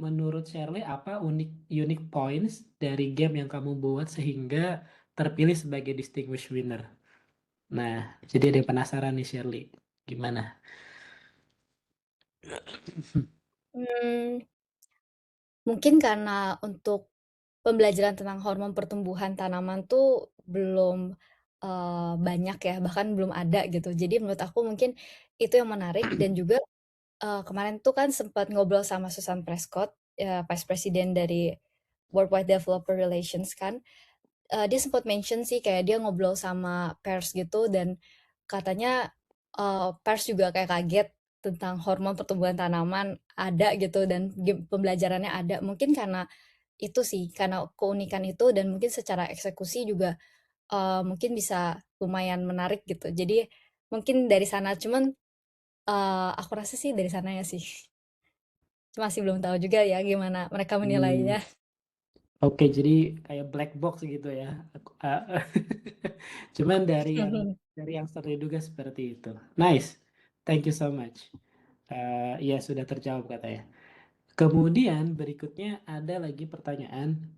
Menurut Shirley, apa unique points dari game yang kamu buat sehingga terpilih sebagai distinguished winner? Nah, jadi ada yang penasaran nih Shirley. Gimana? Hmm, mungkin karena untuk pembelajaran tentang hormon pertumbuhan tanaman tuh belum banyak ya, bahkan belum ada gitu. Jadi menurut aku mungkin itu yang menarik dan juga kemarin tuh kan sempat ngobrol sama Susan Prescott, Vice President dari Worldwide Developer Relations kan. Dia sempat mention sih kayak dia ngobrol sama pers gitu dan katanya pers juga kayak kaget tentang hormon pertumbuhan tanaman ada gitu dan pembelajarannya ada. Mungkin karena itu sih, karena keunikan itu dan mungkin secara eksekusi juga mungkin bisa lumayan menarik gitu. Jadi mungkin dari sana, cuman aku rasa sih dari sana ya sih. Masih belum tahu juga ya gimana mereka menilainya. Oke, jadi kayak black box gitu ya. Cuman dari yang terduga seperti itu. Nice, thank you so much. Ya sudah terjawab katanya. Kemudian berikutnya ada lagi pertanyaan.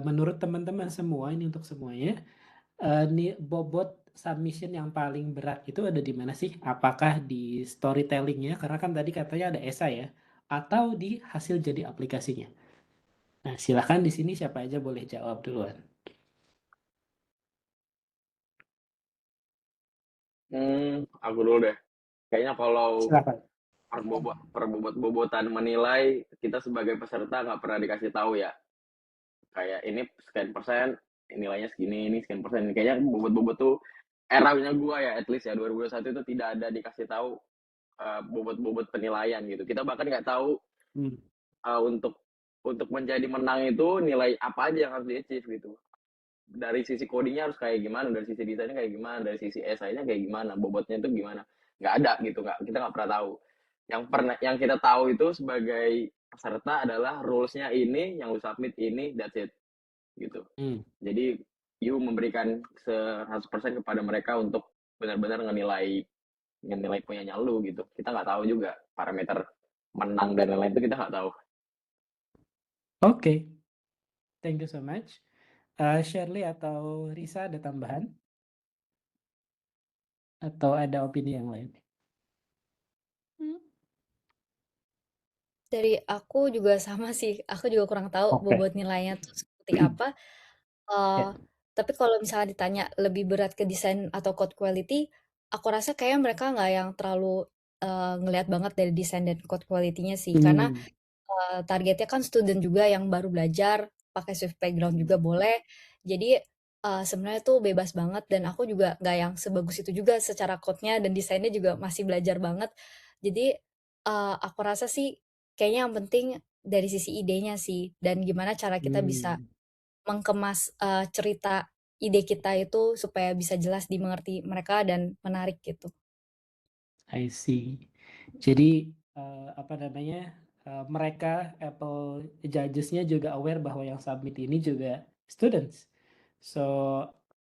Menurut teman-teman semua ini untuk semuanya, nih bobot submission yang paling berat itu ada di mana sih? Apakah di storytellingnya? Karena kan tadi katanya ada esai ya, atau di hasil jadi aplikasinya? Nah, silakan di sini siapa aja boleh jawab duluan. Aku dulu deh. Kayaknya kalau Silakan. perbobot-bobotan menilai, kita sebagai peserta nggak pernah dikasih tahu ya. Kayak ini sekian persen, nilainya segini, ini sekian persen. Kayaknya bobot-bobot tuh eranya gua ya, at least ya 2021 itu tidak ada dikasih tahu bobot-bobot penilaian gitu. Kita bahkan nggak tahu Hmm. untuk menjadi menang itu nilai apa aja yang harus di-achieve gitu. Dari sisi codingnya harus kayak gimana, dari sisi desainnya kayak gimana, dari sisi SI-nya kayak gimana, bobotnya itu gimana. Nggak ada gitu, kita nggak pernah tahu. Yang kita tahu itu sebagai peserta adalah rules-nya ini, yang lu submit ini, that's it gitu. Jadi you memberikan 100% kepada mereka untuk benar-benar ngenilai punyanya lu gitu. Kita nggak tahu juga parameter menang dan lain-lain itu kita nggak tahu. Oke, thank you so much. Shirley atau Risa ada tambahan? Atau ada opini yang lain? Dari aku juga sama sih, aku juga kurang tahu Oke. bobot nilainya tuh seperti apa. Ya. Tapi kalau misalnya ditanya lebih berat ke desain atau code quality, aku rasa kayaknya mereka nggak yang terlalu ngelihat banget dari desain dan code quality-nya sih. Karena targetnya kan student juga yang baru belajar, pakai Swift background juga boleh. Jadi sebenarnya tuh bebas banget dan aku juga nggak yang sebagus itu juga secara code-nya dan desainnya juga masih belajar banget. Jadi aku rasa sih kayaknya yang penting dari sisi idenya sih dan gimana cara kita bisa mengemas cerita ide kita itu supaya bisa jelas dimengerti mereka dan menarik gitu. I see. Jadi mereka Apple judges-nya juga aware bahwa yang submit ini juga students. So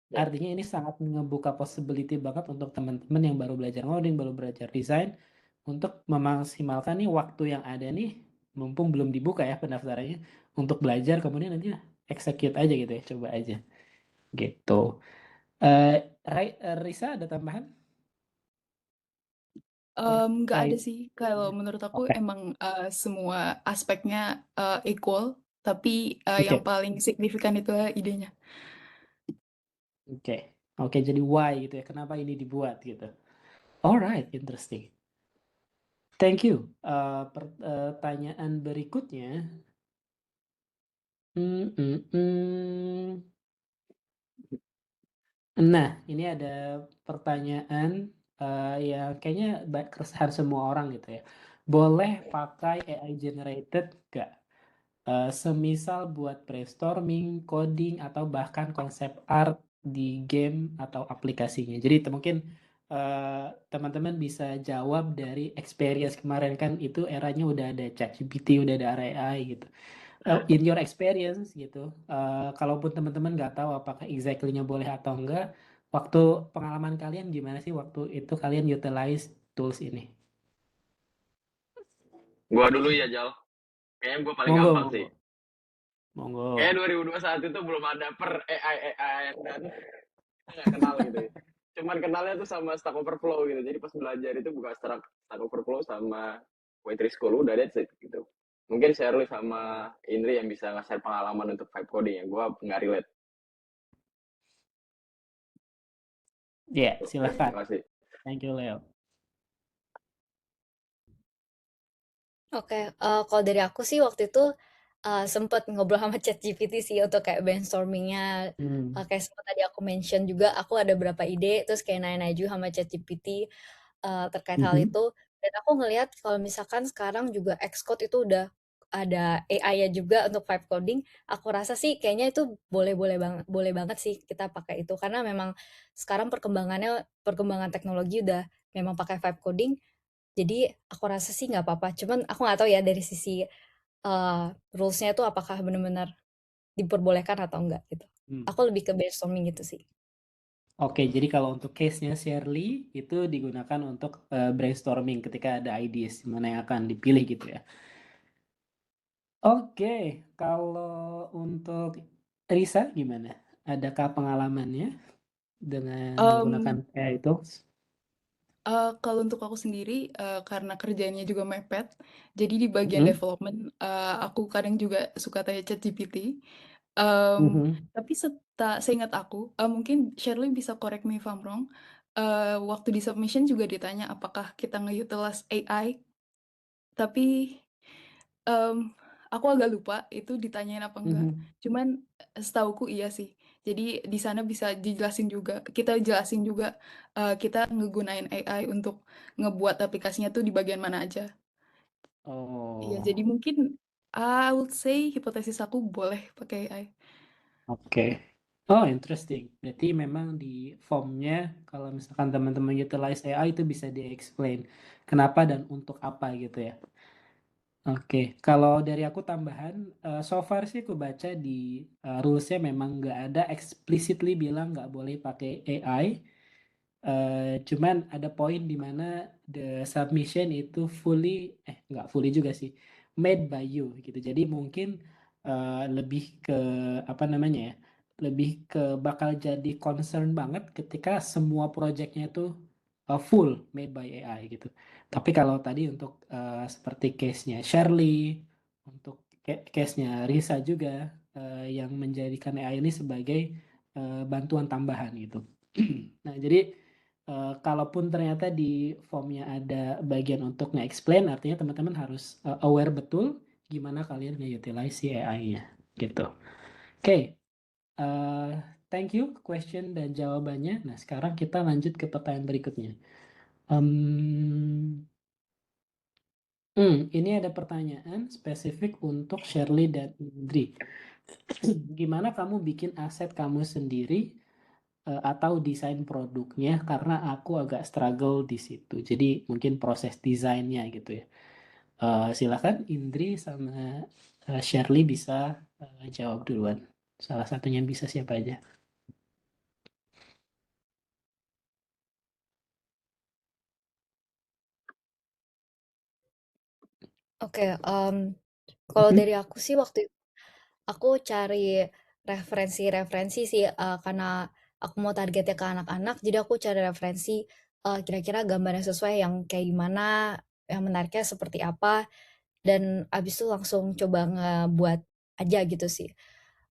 Ya. artinya ini sangat ngebuka possibility banget untuk teman-teman yang baru belajar ngoding, baru belajar desain untuk memaksimalkan nih waktu yang ada nih, mumpung belum dibuka ya pendaftarannya, untuk belajar kemudian nanti execute aja gitu ya, coba aja. Gitu. Risa ada tambahan? Nggak ada Terkait. sih, kalau menurut aku Oke. emang semua aspeknya equal, tapi yang Oke. paling signifikan itu idenya. Oke, jadi why gitu ya, kenapa ini dibuat gitu. Alright, interesting. Thank you. Pertanyaan berikutnya. Nah, ini ada pertanyaan yang kayaknya keresahan semua orang gitu ya. Boleh pakai AI generated nggak? Semisal buat brainstorming, coding, atau bahkan konsep art di game atau aplikasinya. Jadi mungkin teman-teman bisa jawab dari experience kemarin, kan itu eranya udah ada ChatGPT, udah ada AI gitu. In your experience gitu, kalaupun teman-teman nggak tahu apakah exactly-nya boleh atau enggak, waktu pengalaman kalian gimana sih waktu itu kalian utilize tools ini? Gua dulu ya, Jal. Kayaknya gua paling Monggo, gampang sih. monggo, monggo. Kayaknya 2021 itu belum ada per AI dan kita nggak kenal gitu ya. Cuman kenalnya tuh sama Stack Overflow gitu. Jadi pas belajar itu buka Stack Overflow sama Waitress School, udah that's it gitu. Mungkin Shirley sama Indri yang bisa nge-share pengalaman untuk vibe coding ya. Gua nggak relate. Ya, Oke, silahkan. terima kasih. Thank you, Leo. Oke, kalau dari aku sih waktu itu sempet ngobrol sama ChatGPT sih untuk kayak brainstormingnya. Kayak sempat tadi aku mention juga, aku ada beberapa ide, terus kayak nanya-nanya juga sama ChatGPT terkait hal itu. Dan aku ngelihat kalau misalkan sekarang juga Xcode itu udah ada AI-nya juga untuk vibe coding. Aku rasa sih kayaknya itu boleh banget sih kita pakai itu karena memang sekarang perkembangan teknologi udah memang pakai vibe coding. Jadi aku rasa sih nggak apa-apa. Cuman aku nggak tahu ya dari sisi rules-nya itu apakah benar-benar diperbolehkan atau enggak gitu. Aku lebih ke brainstorming gitu sih. Oke, jadi kalau untuk case-nya Shirley itu digunakan untuk brainstorming ketika ada ideas mana yang akan dipilih gitu ya. Oke, kalau untuk Risa gimana? Adakah pengalamannya dengan menggunakan AI tools? Kalau untuk aku sendiri, karena kerjaannya juga mepet, jadi di bagian development, aku kadang juga suka tanya ChatGPT. Tapi seingat aku, mungkin Shirley bisa correct me if I'm wrong, waktu di submission juga ditanya apakah kita nge-utilize AI, tapi, aku agak lupa itu ditanyain apa enggak. Cuman, setahuku iya sih. Jadi di sana bisa dijelasin juga, kita jelasin juga, kita ngegunain AI untuk ngebuat aplikasinya tuh di bagian mana aja. Iya, jadi Oh, mungkin I would say hipotesis aku boleh pakai AI. oke. Oh, interesting. Berarti memang di formnya kalau misalkan teman-teman utilize AI itu bisa di-explain kenapa dan untuk apa gitu ya. Oke, kalau dari aku tambahan, so far sih aku baca di rules-nya memang nggak ada explicitly bilang nggak boleh pakai AI. Cuman ada poin di mana the submission itu nggak fully juga sih, made by you gitu. Jadi mungkin lebih ke apa namanya ya, lebih ke bakal jadi concern banget ketika semua projectnya itu full made by AI gitu. Tapi kalau tadi untuk seperti case-nya Shirley, untuk case-nya Risa juga yang menjadikan AI ini sebagai bantuan tambahan gitu. Nah, jadi kalaupun ternyata di formnya ada bagian untuk nge-explain, artinya teman-teman harus aware betul gimana kalian nge-utilize si AI-nya gitu. Oke, thank you question dan jawabannya. Nah, sekarang kita lanjut ke pertanyaan berikutnya. Ini ada pertanyaan spesifik untuk Shirley dan Indri. Gimana kamu bikin aset kamu sendiri atau desain produknya, karena aku agak struggle di situ. Jadi mungkin proses desainnya gitu ya. Silakan Indri sama Shirley bisa jawab duluan. Salah satunya bisa siapa aja. Oke, kalau dari aku sih waktu itu aku cari referensi-referensi sih karena aku mau targetnya ke anak-anak, jadi aku cari referensi kira-kira gambar yang sesuai yang kayak gimana, yang menariknya seperti apa, dan abis itu langsung coba ngebuat aja gitu sih.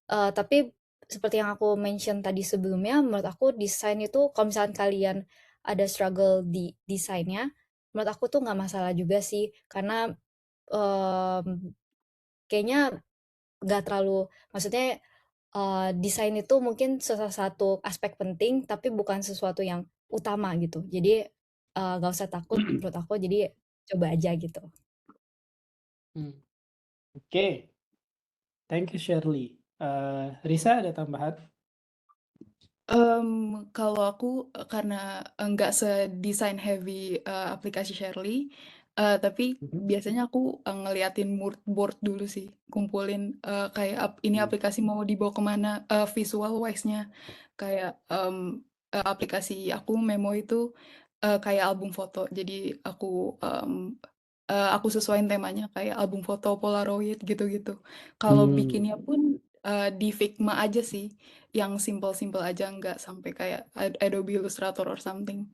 Tapi seperti yang aku mention tadi sebelumnya, menurut aku desain itu kalau misalkan kalian ada struggle di desainnya, menurut aku tuh nggak masalah juga sih, karena kayaknya nggak terlalu, maksudnya desain itu mungkin salah satu aspek penting, tapi bukan sesuatu yang utama gitu. Jadi nggak usah takut menurut aku, jadi coba aja gitu. Oke, thank you Shirley. Risa ada tambahan? Kalau aku, karena, nggak se-design heavy, aplikasi Shirley, tapi biasanya aku, ngeliatin mood board dulu sih, kumpulin, kayak ini aplikasi mau dibawa kemana, visual wise-nya. Kayak, aplikasi aku Memo itu, kayak album foto. Jadi aku sesuaiin temanya kayak album foto Polaroid gitu-gitu. Kalau bikinnya pun, di Figma aja sih, yang simple-simple aja, nggak sampai kayak Adobe Illustrator or something.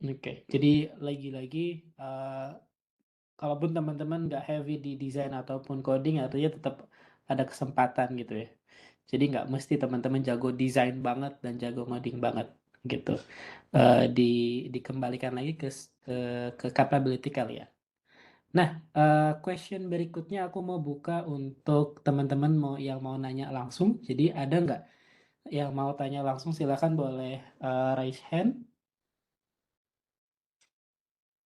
Oke, jadi lagi-lagi kalaupun teman-teman nggak heavy di desain ataupun coding, artinya tetap ada kesempatan gitu ya. Jadi nggak mesti teman-teman jago desain banget dan jago ngoding banget gitu. Dikembalikan lagi ke capability kalian. Nah, question berikutnya aku mau buka untuk teman-teman yang mau nanya langsung. Jadi ada nggak yang mau tanya langsung? Silakan boleh raise hand.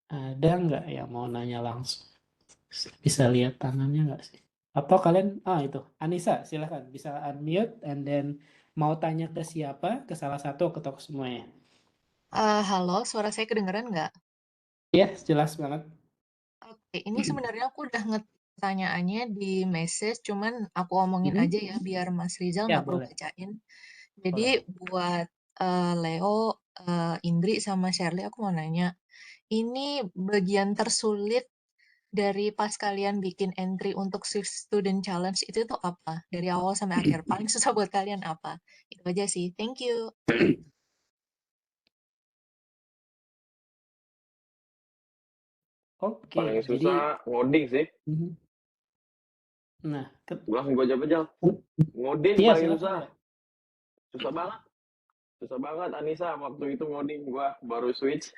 Ada nggak yang mau nanya langsung? Bisa lihat tangannya nggak sih? Atau kalian, itu, Anissa, silakan. Bisa unmute and then mau tanya ke siapa? Ke salah satu atau ke semuanya? Halo, suara saya kedengeran nggak? Iya, jelas banget. Oke, ini sebenarnya aku udah pertanyaannya di message, cuman aku omongin Mhm. aja ya biar Mas Rizal Ya, nggak perlu boleh. bacain. Jadi Boleh. buat Leo, Indri sama Shirley aku mau nanya, ini bagian tersulit dari pas kalian bikin entry untuk Swift Student Challenge itu tuh apa? Dari awal sampai akhir. Paling susah buat kalian apa? Itu aja sih. Thank you. Oke, Paling jadi susah ngoding sih. nah, Langsung gue jawab aja. Ngoding iya paling silakan susah. ya. Susah banget. Susah banget Anissa waktu itu ngoding gue baru switch.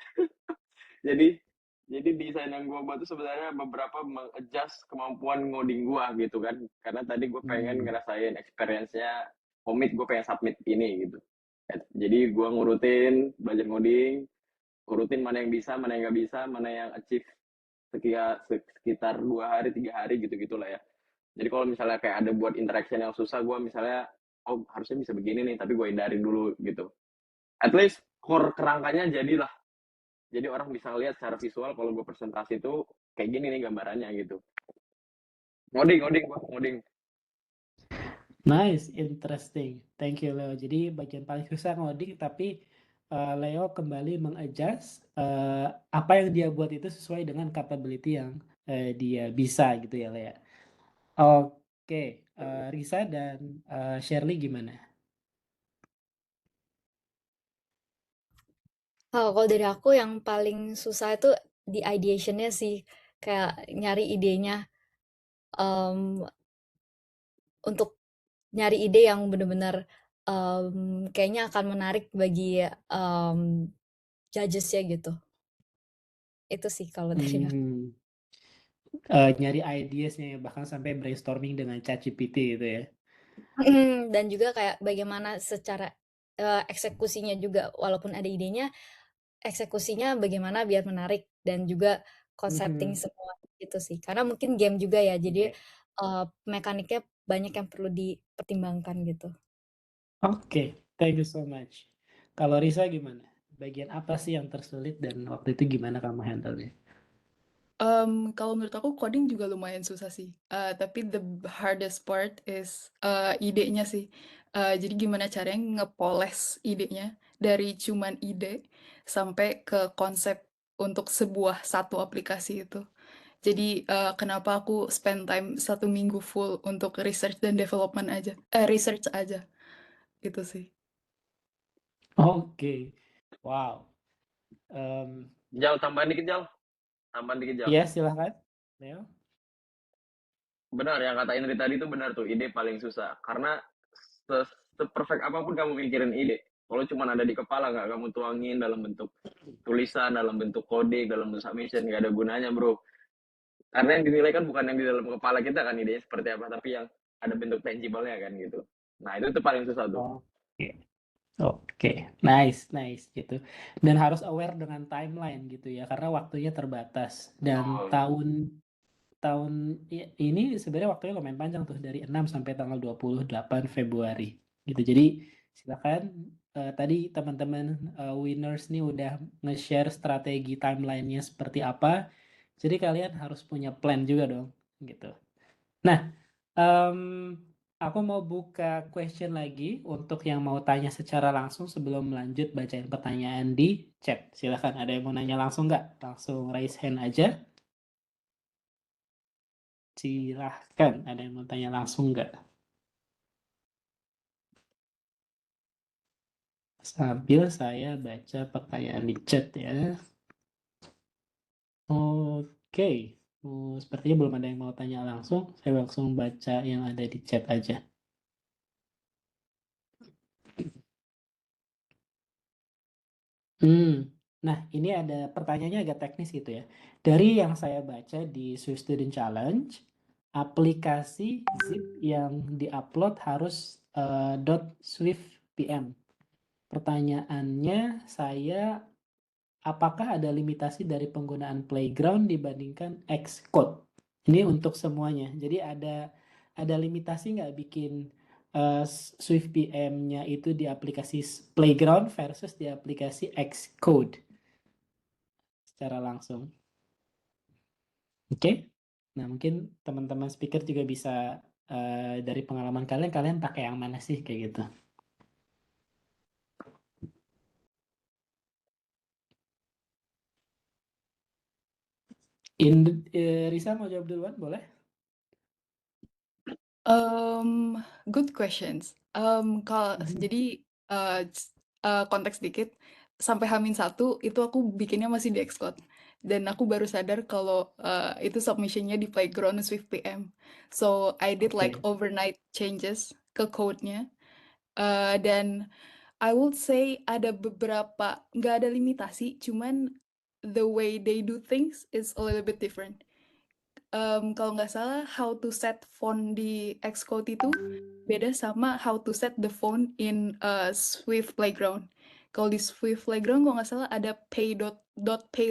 jadi jadi desain yang gue buat itu sebenarnya beberapa mengadjust kemampuan ngoding gue gitu kan, karena tadi gue pengen ngerasain experience-nya komit, gue pengen submit ini gitu. Jadi gue ngurutin belajar ngoding, urutin mana yang bisa, mana yang nggak bisa, mana yang achieve sekitar 2 hari 3 hari gitu gitulah ya. Jadi kalau misalnya kayak ada buat interaction yang susah, gue misalnya harusnya bisa begini nih, tapi gue hindarin dulu gitu. At least core kerangkanya jadilah, jadi orang bisa lihat secara visual kalau gue presentasi itu kayak gini nih gambarannya gitu. Ngoding. Nice, interesting. Thank you Leo. Jadi bagian paling susah ngoding, tapi Leo kembali mengadjust apa yang dia buat itu sesuai dengan capability yang dia bisa gitu ya Leo. Oke, Risa dan Shirley gimana? Kalau dari aku yang paling susah itu di ideation-nya sih, kayak nyari idenya, um, untuk nyari ide yang bener-bener kayaknya akan menarik bagi judges-nya gitu. Itu sih kalau dari aku. Nyari ideasnya ya, bahkan sampai brainstorming dengan ChatGPT gitu ya. Dan juga kayak bagaimana secara eksekusinya juga, walaupun ada idenya, eksekusinya bagaimana biar menarik dan juga concepting semua gitu sih. Karena mungkin game juga ya, jadi mekaniknya banyak yang perlu dipertimbangkan gitu. Oke, thank you so much. Kalau Risa gimana? Bagian apa sih yang tersulit dan waktu itu gimana kamu handle-nya? Kalau menurut aku coding juga lumayan susah sih, tapi the hardest part is, idenya sih. Jadi gimana caranya ngepoles idenya dari cuman ide sampai ke konsep untuk satu aplikasi itu. Jadi, kenapa aku spend time 1 minggu full untuk research dan development aja research aja, gitu sih. Oke, wow. Tambahan dikit Jal. Iya silahkan, Leo. benar yang kata Indri tadi itu benar tuh, ide paling susah karena seperfect apapun kamu mikirin ide, kalau cuma ada di kepala nggak kamu tuangin dalam bentuk tulisan, dalam bentuk coding, dalam bentuk submission, nggak ada gunanya bro. Karena yang dinilai kan bukan yang di dalam kepala kita kan idenya seperti apa, tapi yang ada bentuk tangible-nya kan gitu. Nah itu tuh paling susah tuh. Oke. Oke, nice, nice gitu. Dan harus aware dengan timeline gitu ya, karena waktunya terbatas. Dan Betul. tahun ini sebenarnya waktunya lumayan panjang tuh, dari 6 sampai tanggal 28 Februari gitu. Jadi silakan tadi teman-teman winners nih udah nge-share strategi timelinenya seperti apa. Jadi kalian harus punya plan juga dong gitu. Nah, aku mau buka question lagi untuk yang mau tanya secara langsung sebelum lanjut bacain pertanyaan di chat. Silahkan, ada yang mau nanya langsung nggak? Langsung raise hand aja. Silahkan, ada yang mau tanya langsung nggak? Sambil saya baca pertanyaan di chat ya. Oke. Sepertinya belum ada yang mau tanya langsung. Saya langsung baca yang ada di chat aja. Nah, ini ada pertanyaannya agak teknis gitu ya. Dari yang saya baca di Swift Student Challenge, aplikasi zip yang diupload harus .swift.pm. Pertanyaannya saya, apakah ada limitasi dari penggunaan Playground dibandingkan Xcode? Ini untuk semuanya. Jadi ada limitasi nggak bikin Swift PM-nya itu di aplikasi Playground versus di aplikasi Xcode secara langsung. Oke? Nah, mungkin teman-teman speaker juga bisa dari pengalaman kalian pakai yang mana sih kayak gitu. Risa mau jawab duluan, boleh? Good questions. Kalau jadi konteks dikit, sampai H-1 itu aku bikinnya masih di Xcode. Dan aku baru sadar kalau itu submissionnya di Playground Swift PM. So I did like Oke. overnight changes ke code-nya. Dan I would say ada beberapa, nggak ada limitasi, cuman the way they do things is a little bit different. Kalau nggak salah, how to set font di Xcode itu beda sama how to set the font in Swift Playground. Kalau di Swift Playground, kalau nggak salah ada pay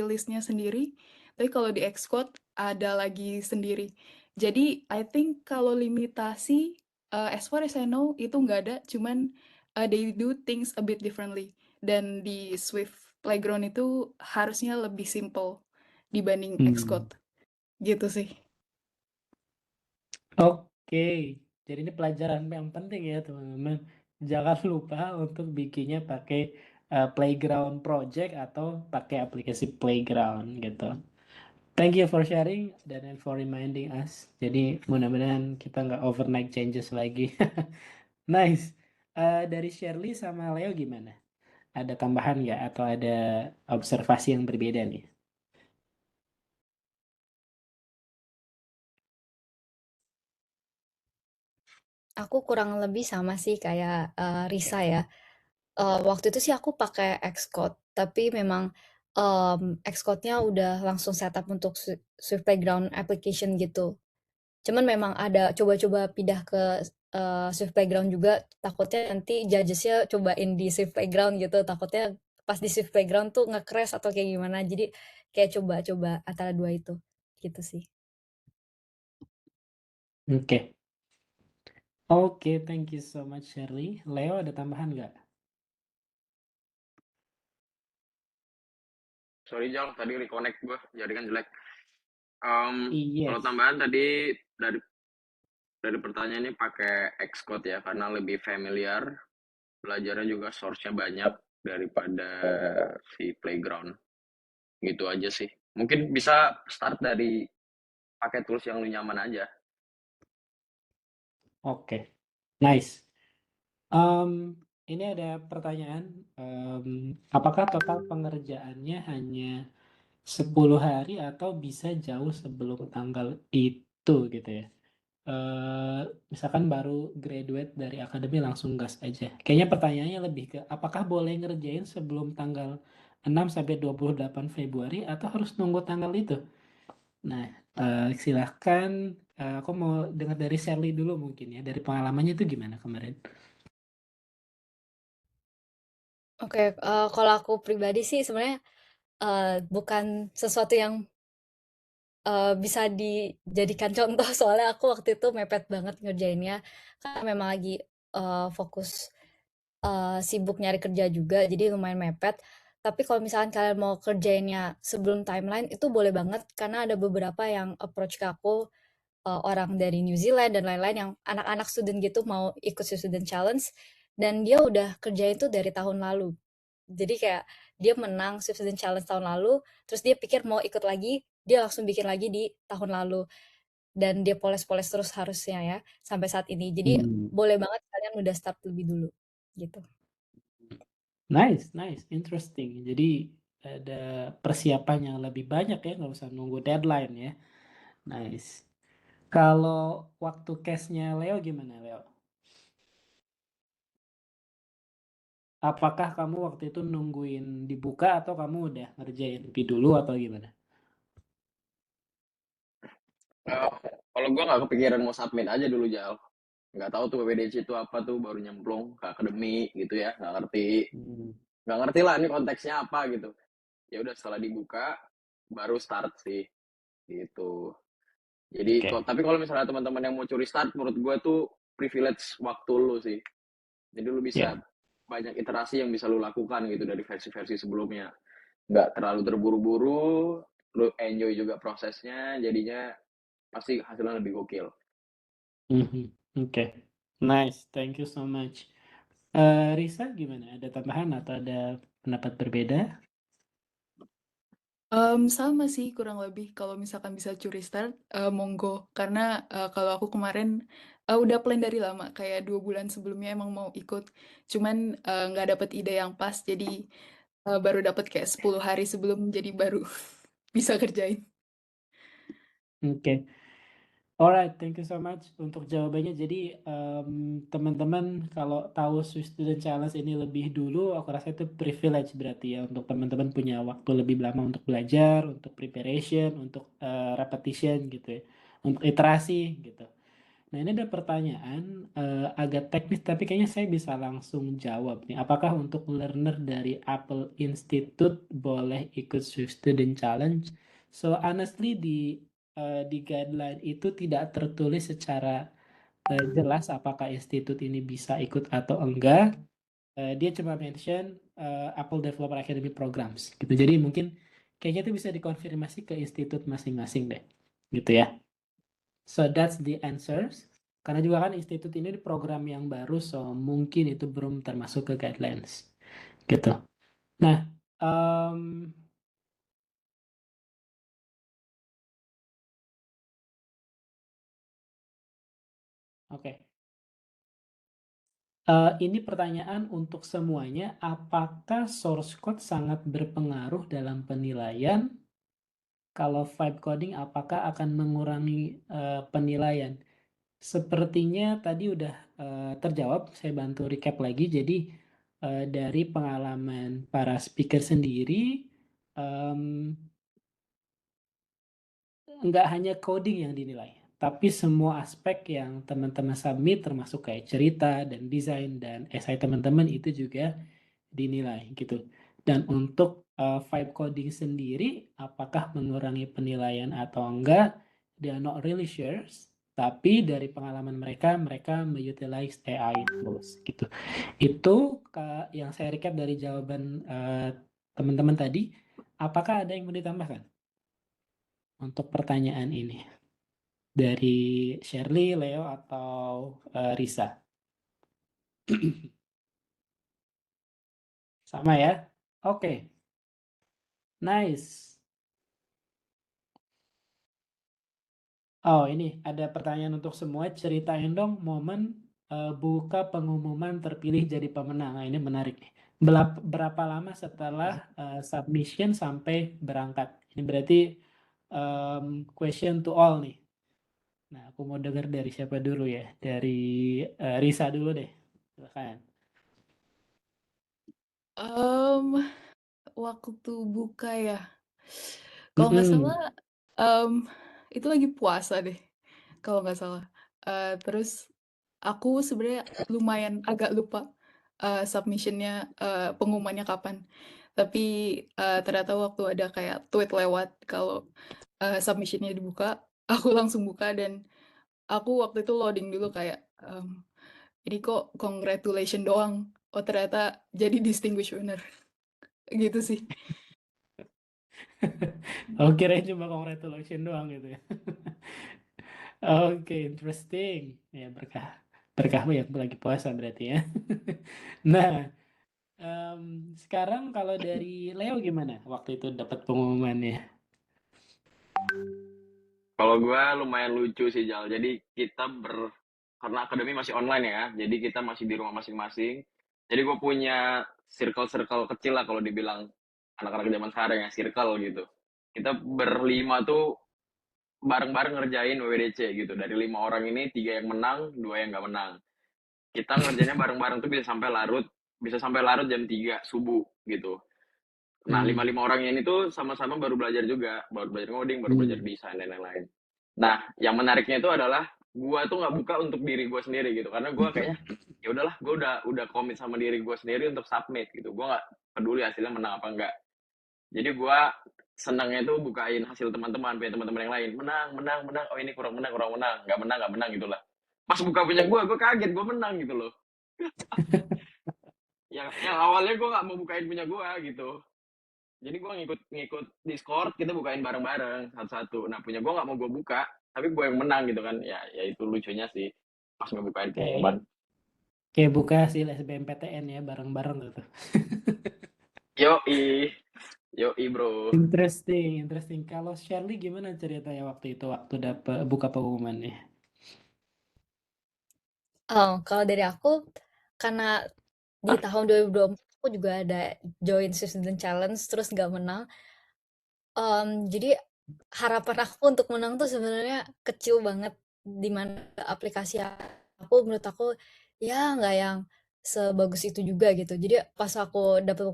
listnya sendiri, tapi kalau di Xcode ada lagi sendiri. Jadi, I think kalau limitasi, as far as I know, itu nggak ada, cuman they do things a bit differently. Dan di Swift Playground itu harusnya lebih simple dibanding Xcode. Gitu sih. Oke, jadi ini pelajaran yang penting ya teman-teman. Jangan lupa untuk bikinnya pakai Playground Project atau pakai aplikasi Playground gitu. Thank you for sharing dan for reminding us. Jadi mudah-mudahan kita nggak overnight changes lagi. Nice. Dari Shirley sama Leo gimana? Ada tambahan nggak atau ada observasi yang berbeda nih? Aku kurang lebih sama sih kayak Risa ya. Waktu itu sih aku pakai Xcode, tapi memang Xcode-nya udah langsung setup untuk Swift Playground application gitu. Cuman memang ada coba-coba pindah ke Swift Playground juga, takutnya nanti judges-nya cobain di Swift Playground gitu, takutnya pas di Swift Playground tuh nge-crash atau kayak gimana. Jadi kayak coba-coba antara dua itu, gitu sih. Oke. Oke, thank you so much Shirley. Leo ada tambahan nggak? Sorry Jal, tadi reconnect gue, jaringan jelek. Yes. Kalau tambahan tadi dari pertanyaan ini pakai Xcode ya, karena lebih familiar, belajarnya juga source-nya banyak daripada si Playground. Gitu aja sih. Mungkin bisa start dari pakai tools yang lu nyaman aja. Oke, nice. Ini ada pertanyaan, apakah total pengerjaannya hanya 10 hari atau bisa jauh sebelum tanggal itu gitu ya? misalkan baru graduate dari akademi langsung gas aja. Kayaknya pertanyaannya lebih ke apakah boleh ngerjain sebelum tanggal 6 sampai 28 Februari atau harus nunggu tanggal itu? Nah, silahkan, aku mau dengar dari Sherly dulu mungkin ya, dari pengalamannya itu gimana kemarin? Oke, kalau aku pribadi sih sebenarnya bukan sesuatu yang bisa dijadikan contoh soalnya aku waktu itu mepet banget ngerjainnya karena memang lagi fokus sibuk nyari kerja juga jadi lumayan mepet. Tapi kalau misalkan kalian mau kerjainnya sebelum timeline itu boleh banget karena ada beberapa yang approach ke aku orang dari New Zealand dan lain-lain yang anak-anak student gitu mau ikut student challenge dan dia udah kerjain itu dari tahun lalu. Jadi kayak dia menang student challenge tahun lalu, terus dia pikir mau ikut lagi, dia langsung bikin lagi di tahun lalu dan dia poles-poles terus harusnya ya sampai saat ini. Jadi boleh banget kalian udah start lebih dulu gitu. Nice, nice, interesting. Jadi ada persiapan yang lebih banyak ya, nggak usah nunggu deadline ya. Nice. Kalau waktu case-nya Leo gimana, Leo? Apakah kamu waktu itu nungguin dibuka atau kamu udah ngerjain lebih dulu atau gimana? Kalau gue nggak kepikiran mau submit aja dulu, Jal. Nggak tahu tuh PPDC itu apa tuh, baru nyemplung ke akademi gitu ya, nggak ngerti lah ini konteksnya apa gitu. Ya udah setelah dibuka baru start sih gitu. Jadi tapi kalau misalnya teman-teman yang mau curi start, menurut gue tuh privilege waktu lu sih. Jadi lu bisa banyak iterasi yang bisa lu lakukan gitu dari versi-versi sebelumnya. Nggak terlalu terburu-buru, lu enjoy juga prosesnya, jadinya pasti hasilnya lebih gokil. Oke. Nice, thank you so much. Risa gimana? Ada tambahan atau ada pendapat berbeda? Sama sih kurang lebih kalau misalkan bisa curi start, monggo. Karena, kalau aku kemarin, udah plan dari lama, kayak 2 bulan sebelumnya emang mau ikut. Cuman, nggak dapet ide yang pas, jadi, baru dapet kayak 10 hari sebelum, jadi baru bisa kerjain. Oke. Alright, thank you so much untuk jawabannya. Jadi teman-teman kalau tahu Swiss Student Challenge ini lebih dulu, aku rasa itu privilege berarti ya untuk teman-teman punya waktu lebih lama untuk belajar, untuk preparation, untuk repetition gitu ya, untuk iterasi gitu. Nah ini ada pertanyaan agak teknis tapi kayaknya saya bisa langsung jawab nih. Apakah untuk learner dari Apple Institute boleh ikut Swiss Student Challenge? So honestly di guideline itu tidak tertulis secara jelas apakah institut ini bisa ikut atau enggak. Dia cuma mention Apple Developer Academy Programs gitu. Jadi mungkin kayaknya itu bisa dikonfirmasi ke institut masing-masing deh. Gitu ya. So that's the answers. Karena juga kan institut ini program yang baru, so mungkin itu belum termasuk ke guidelines. Gitu. Nah, oke. Ini pertanyaan untuk semuanya, apakah source code sangat berpengaruh dalam penilaian? Kalau vibe coding, apakah akan mengurangi penilaian? Sepertinya tadi udah terjawab, saya bantu recap lagi. Jadi dari pengalaman para speaker sendiri, nggak hanya coding yang dinilai, tapi semua aspek yang teman-teman submit termasuk kayak cerita dan desain dan esai teman-teman itu juga dinilai gitu. Dan untuk vibe coding sendiri, apakah mengurangi penilaian atau enggak, they are not really sure. Tapi dari pengalaman mereka mengutilize AI tools gitu. Itu yang saya recap dari jawaban teman-teman tadi. Apakah ada yang mau ditambahkan untuk pertanyaan ini dari Shirley, Leo, atau Risa? Sama ya? Oke. Nice. Oh, ini ada pertanyaan untuk semua. Ceritain dong momen buka pengumuman terpilih jadi pemenang. Nah, ini menarik nih. Berapa lama setelah submission sampai berangkat? Ini berarti question to all nih. Nah, aku mau dengar dari siapa dulu ya? Dari Risa dulu deh. Silakan. Waktu buka ya, kalau nggak salah itu lagi puasa deh, kalau nggak salah. Terus aku sebenarnya lumayan agak lupa submission-nya, pengumumannya kapan. Tapi ternyata waktu ada kayak tweet lewat kalau submission-nya dibuka, aku langsung buka dan aku waktu itu loading dulu kayak, ini kok congratulation doang. Oh ternyata jadi distinguished winner. Gitu sih. Oh, kirain cuma congratulation doang gitu ya. Oke, interesting. Ya, berkah. Berkah yang lagi puasa berarti ya. Nah, sekarang kalau dari Leo gimana waktu itu dapat pengumumannya? Kalau gue lumayan lucu sih, Jal. Jadi kita karena akademi masih online ya, jadi kita masih di rumah masing-masing. Jadi gue punya circle-circle kecil lah kalau dibilang anak-anak zaman sekarang ya, circle gitu. Kita berlima tuh bareng-bareng ngerjain WWDC gitu. Dari 5 orang ini, 3 yang menang, 2 yang nggak menang. Kita ngerjainnya bareng-bareng tuh bisa sampai larut jam 3 subuh gitu. Nah, Hmm. 5 orang ini tuh sama-sama baru belajar juga, baru belajar ngoding, baru belajar desain dan lain-lain. Nah, yang menariknya itu adalah gua tuh nggak buka untuk diri gua sendiri gitu, karena gua kayaknya ya udahlah, gua udah komit sama diri gua sendiri untuk submit gitu. Gua nggak peduli hasilnya menang apa enggak. Jadi gua senangnya tuh bukain hasil teman-teman, punya teman-teman yang lain. Menang, menang, menang. Oh ini kurang menang, kurang menang. Nggak menang gitu lah. Pas buka punya gua kaget, gua menang gitu loh. Yang awalnya gua nggak mau bukain punya gua gitu. Jadi gue ngikut Discord, kita bukain bareng-bareng satu-satu. Nah punya gue nggak mau gue buka, tapi gue yang menang gitu kan. Ya itu lucunya sih pas ngebukain pengumuman. Kayak buka hasil SBMPTN ya bareng-bareng gitu. Yoi bro. Interesting. Kalau Shirley gimana ceritanya waktu itu waktu dapat buka pengumumannya? Kalau dari aku, karena di tahun 2024 aku juga ada join Student Challenge terus nggak menang. Jadi harapan aku untuk menang tuh sebenarnya kecil banget, di mana aplikasi aku menurut aku ya nggak yang sebagus itu juga gitu. Jadi pas aku dapet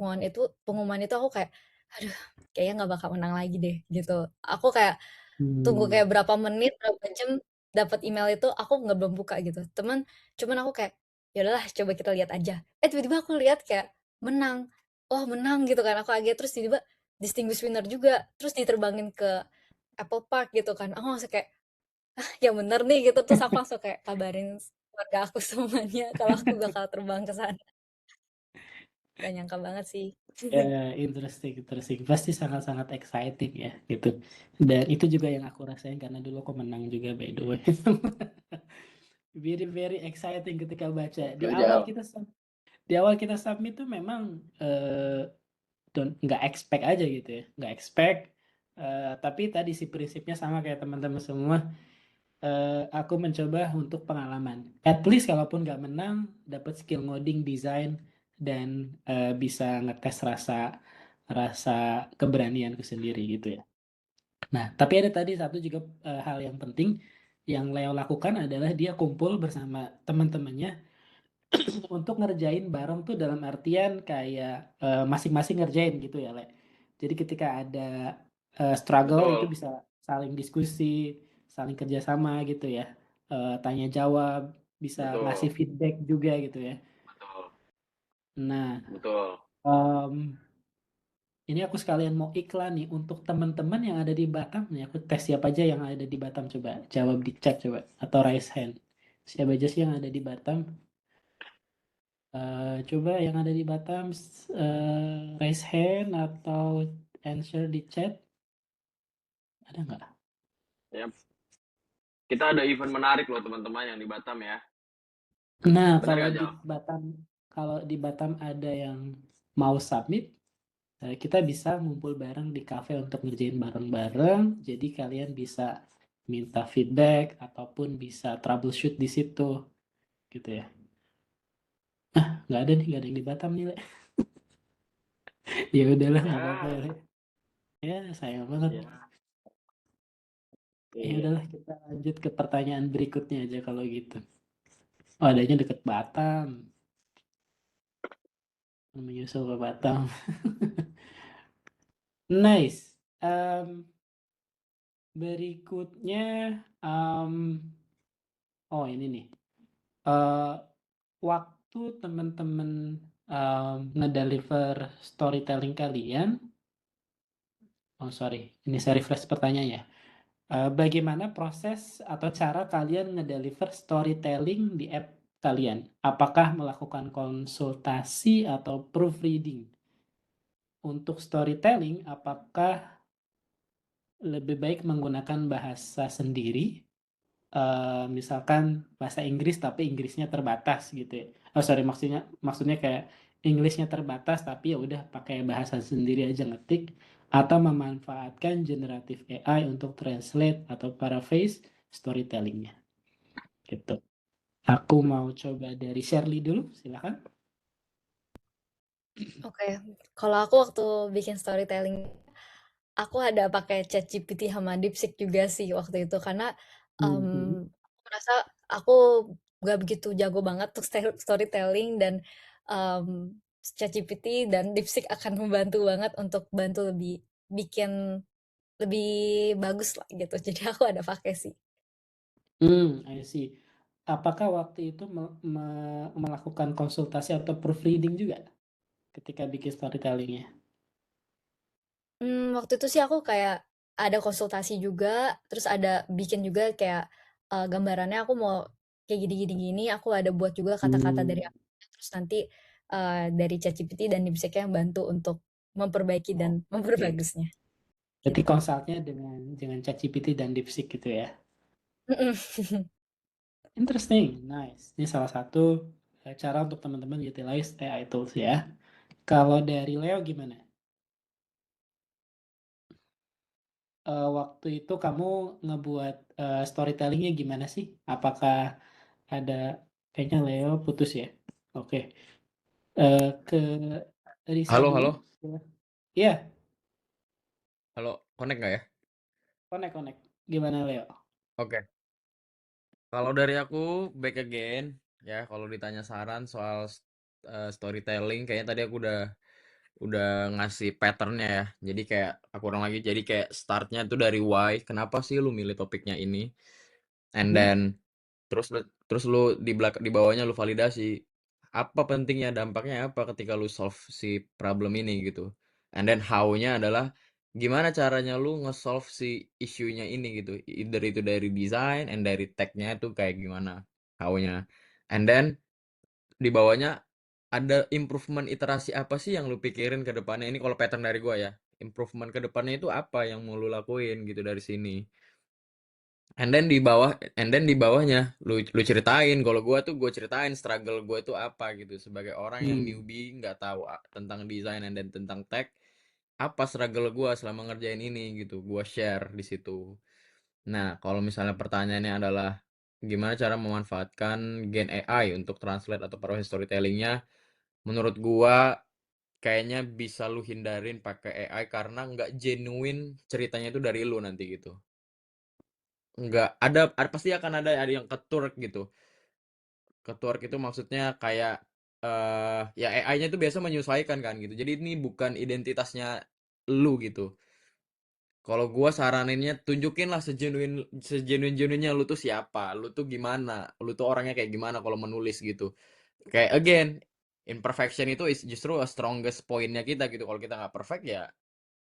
pengumuman itu aku kayak, aduh kayaknya nggak bakal menang lagi deh gitu. Aku kayak tunggu kayak berapa menit, berapa jam dapat email itu aku nggak belum buka gitu. Cuman aku kayak ya udahlah coba kita lihat aja. Tiba-tiba aku lihat kayak menang. Oh, menang gitu kan. Aku kaget terus tiba-tiba distinguished winner juga. Terus diterbangin ke Apple Park gitu kan. Aku langsung kayak ya bener nih gitu. Terus aku langsung kayak kabarin keluarga aku semuanya kalau aku bakal terbang ke sana. Gak nyangka banget sih. Ya, interesting. Pasti sangat-sangat exciting ya gitu. Dan itu juga yang aku rasain karena dulu aku menang juga by the way. Very exciting ketika baca. Di awal kita submit tuh memang nggak expect aja gitu ya. Nggak expect. Tapi tadi sih prinsipnya sama kayak teman-teman semua. Aku mencoba untuk pengalaman. At least kalaupun nggak menang, dapat skill ngoding, desain, dan bisa ngetes rasa keberanianku sendiri gitu ya. Nah, tapi ada tadi satu juga hal yang penting yang Leo lakukan adalah dia kumpul bersama teman-temannya untuk ngerjain bareng tuh dalam artian kayak masing-masing ngerjain gitu ya, Le. Jadi ketika ada struggle itu Betul, bisa saling diskusi, saling kerjasama gitu ya. Tanya jawab, bisa ngasih betul, feedback juga gitu ya. betul, Nah, betul. ini aku sekalian mau iklan nih untuk teman-teman yang ada di Batam nih. Aku tes siapa aja yang ada di Batam, coba jawab di chat coba atau raise hand. Siapa aja sih yang ada di Batam? Coba yang ada di Batam raise hand atau answer di chat. Ada nggak? Ya, kita ada event menarik loh teman-teman yang di Batam ya. Nah, Benar gak Jal? kalau di Batam ada yang mau submit, kita bisa ngumpul bareng di cafe untuk ngerjain bareng-bareng. Jadi kalian bisa minta feedback ataupun bisa troubleshoot di situ, gitu ya. Nggak ada yang di Batam nih, Le. Ya udahlah, nggak apa-apa ya, Ya, Le. Ya, sayang banget. ya, Ya Iya. udahlah, kita lanjut ke pertanyaan berikutnya aja kalau gitu. Oh, adanya deket Batam. Menyusul ke Batam. Nice. Berikutnya, oh ini nih. Eh, waktu teman-teman ngedeliver storytelling kalian, oh sorry, ini saya refresh pertanyaannya. Bagaimana proses atau cara kalian ngedeliver storytelling di app kalian? Apakah melakukan konsultasi atau proofreading? Untuk storytelling, apakah lebih baik menggunakan bahasa sendiri, misalkan bahasa Inggris tapi Inggrisnya terbatas gitu ya? Oh sorry, maksudnya kayak Inggrisnya terbatas tapi ya udah pakai bahasa sendiri aja ngetik, atau memanfaatkan generative AI untuk translate atau paraphrase storytellingnya gitu. Aku mau coba dari Shirley dulu, silakan. Oke, kalau aku waktu bikin storytelling, aku ada pakai ChatGPT sama DeepSeek juga sih waktu itu karena aku merasa aku gak begitu jago banget untuk storytelling dan um, ChatGPT dan DeepSeek akan membantu banget untuk bantu lebih bikin lebih bagus lah gitu. Jadi aku ada pakai sih. I see. Apakah waktu itu melakukan konsultasi atau proofreading juga ketika bikin storytellingnya? Waktu itu sih aku kayak ada konsultasi juga, terus ada bikin juga kayak gambarannya aku mau kayak gini, aku ada buat juga kata-kata dari Hmm, aku, terus nanti dari ChatGPT dan DeepSeek yang bantu untuk memperbaiki dan oke. memperbagusnya Berarti gitu. konsultnya dengan ChatGPT dan DeepSeek gitu ya. Mm-mm. Interesting, nice. Ini salah satu cara untuk teman-teman utilize AI tools ya. Kalau dari Leo gimana? Waktu itu kamu ngebuat storytellingnya gimana sih? Apakah ada, kayaknya Leo putus ya? Oke. Ke Risa Halo, dulu. halo, Iya, halo, connect nggak ya? connect. Gimana Leo? Oke, kalau dari aku back again ya. Kalau ditanya saran soal storytelling, kayaknya tadi aku udah ngasih patternnya ya. Jadi kayak aku ulang lagi. Jadi kayak startnya tuh dari why. Kenapa sih lu milih topiknya ini? And Hmm? then terus lu di bawahnya lu validasi apa pentingnya, dampaknya apa ketika lu solve si problem ini gitu. And then how-nya adalah gimana caranya lu nge-solve si isunya ini gitu, either itu dari design and dari tech-nya itu kayak gimana how-nya. And then di bawahnya ada improvement iterasi apa sih yang lu pikirin ke depannya. Ini kalau pattern dari gua ya, improvement ke depannya itu apa yang mau lu lakuin gitu dari sini. And then di bawahnya lu ceritain. Kalau gua tuh gue ceritain struggle gue itu apa gitu sebagai orang yang Hmm. newbie nggak tahu tentang desain dan tentang tech. Apa struggle gua selama ngerjain ini gitu, gua share di situ. Nah, kalau misalnya pertanyaannya adalah gimana cara memanfaatkan Gen AI untuk translate atau proses storytellingnya, menurut gua kayaknya bisa lu hindarin pakai AI karena nggak genuine ceritanya itu dari lu nanti gitu. Nggak pasti akan ada yang keturk gitu. Keturk itu maksudnya kayak ya AI-nya itu biasa menyesuaikan kan gitu. Jadi ini bukan identitasnya lu gitu. Kalau gua saraninnya tunjukin lah sejenuin-jenuinnya lu tuh siapa, lu tuh gimana, lu tuh orangnya kayak gimana kalau menulis gitu. Kayak again, imperfection itu is justru a strongest pointnya kita gitu. Kalau kita nggak perfect ya,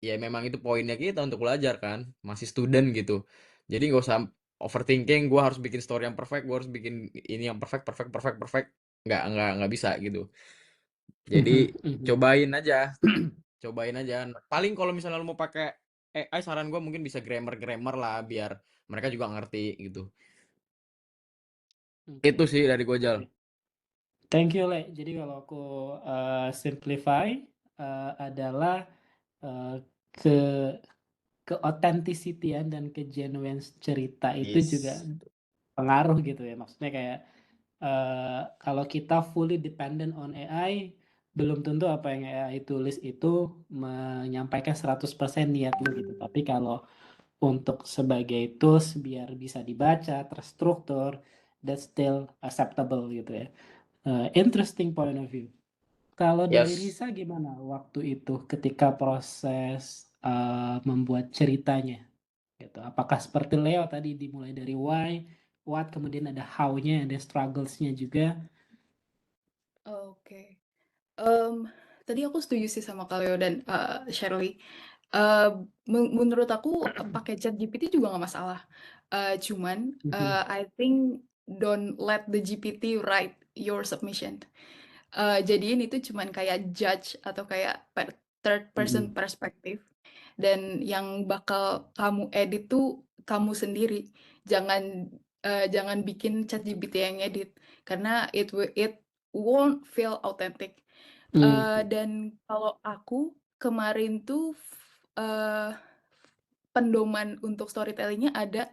ya memang itu poinnya kita untuk belajar kan, masih student gitu. Jadi nggak usah overthinking. Gua harus bikin story yang perfect, gua harus bikin ini yang perfect, perfect, perfect, perfect. Nggak bisa gitu. Jadi cobain aja. Cobain aja. Paling kalau misalnya lu mau pakai AI, saran gue mungkin bisa grammar lah biar mereka juga ngerti gitu. Itu sih dari gue, Jal. Thank you, Le. Jadi kalau aku simplify adalah uh, ke keauthenticity-an dan kegenuine cerita itu juga Yes. pengaruh gitu ya. Maksudnya kayak kalau kita fully dependent on AI, belum tentu apa yang AI tulis itu menyampaikan 100% niat lu gitu. Tapi kalau untuk sebagai tools biar bisa dibaca, terstruktur, that's still acceptable gitu ya. Interesting point of view. Kalau dari Yes. Risa gimana waktu itu ketika proses membuat ceritanya gitu? Apakah seperti Leo tadi dimulai dari why, what, kemudian ada how-nya, ada struggles-nya juga? Oke. Tadi aku setuju sih sama Kak Leo dan Shirley. Menurut aku pakai ChatGPT juga nggak masalah. Cuman Mhm. I think don't let the GPT write your submission. Jadiin itu cuman kayak judge atau kayak third person Mhm. perspective, dan yang bakal kamu edit tuh kamu sendiri. Jangan bikin ChatGPT yang edit, karena it won't feel authentic. Mhm. Dan kalau aku kemarin tuh pendoman untuk storytelling-nya ada,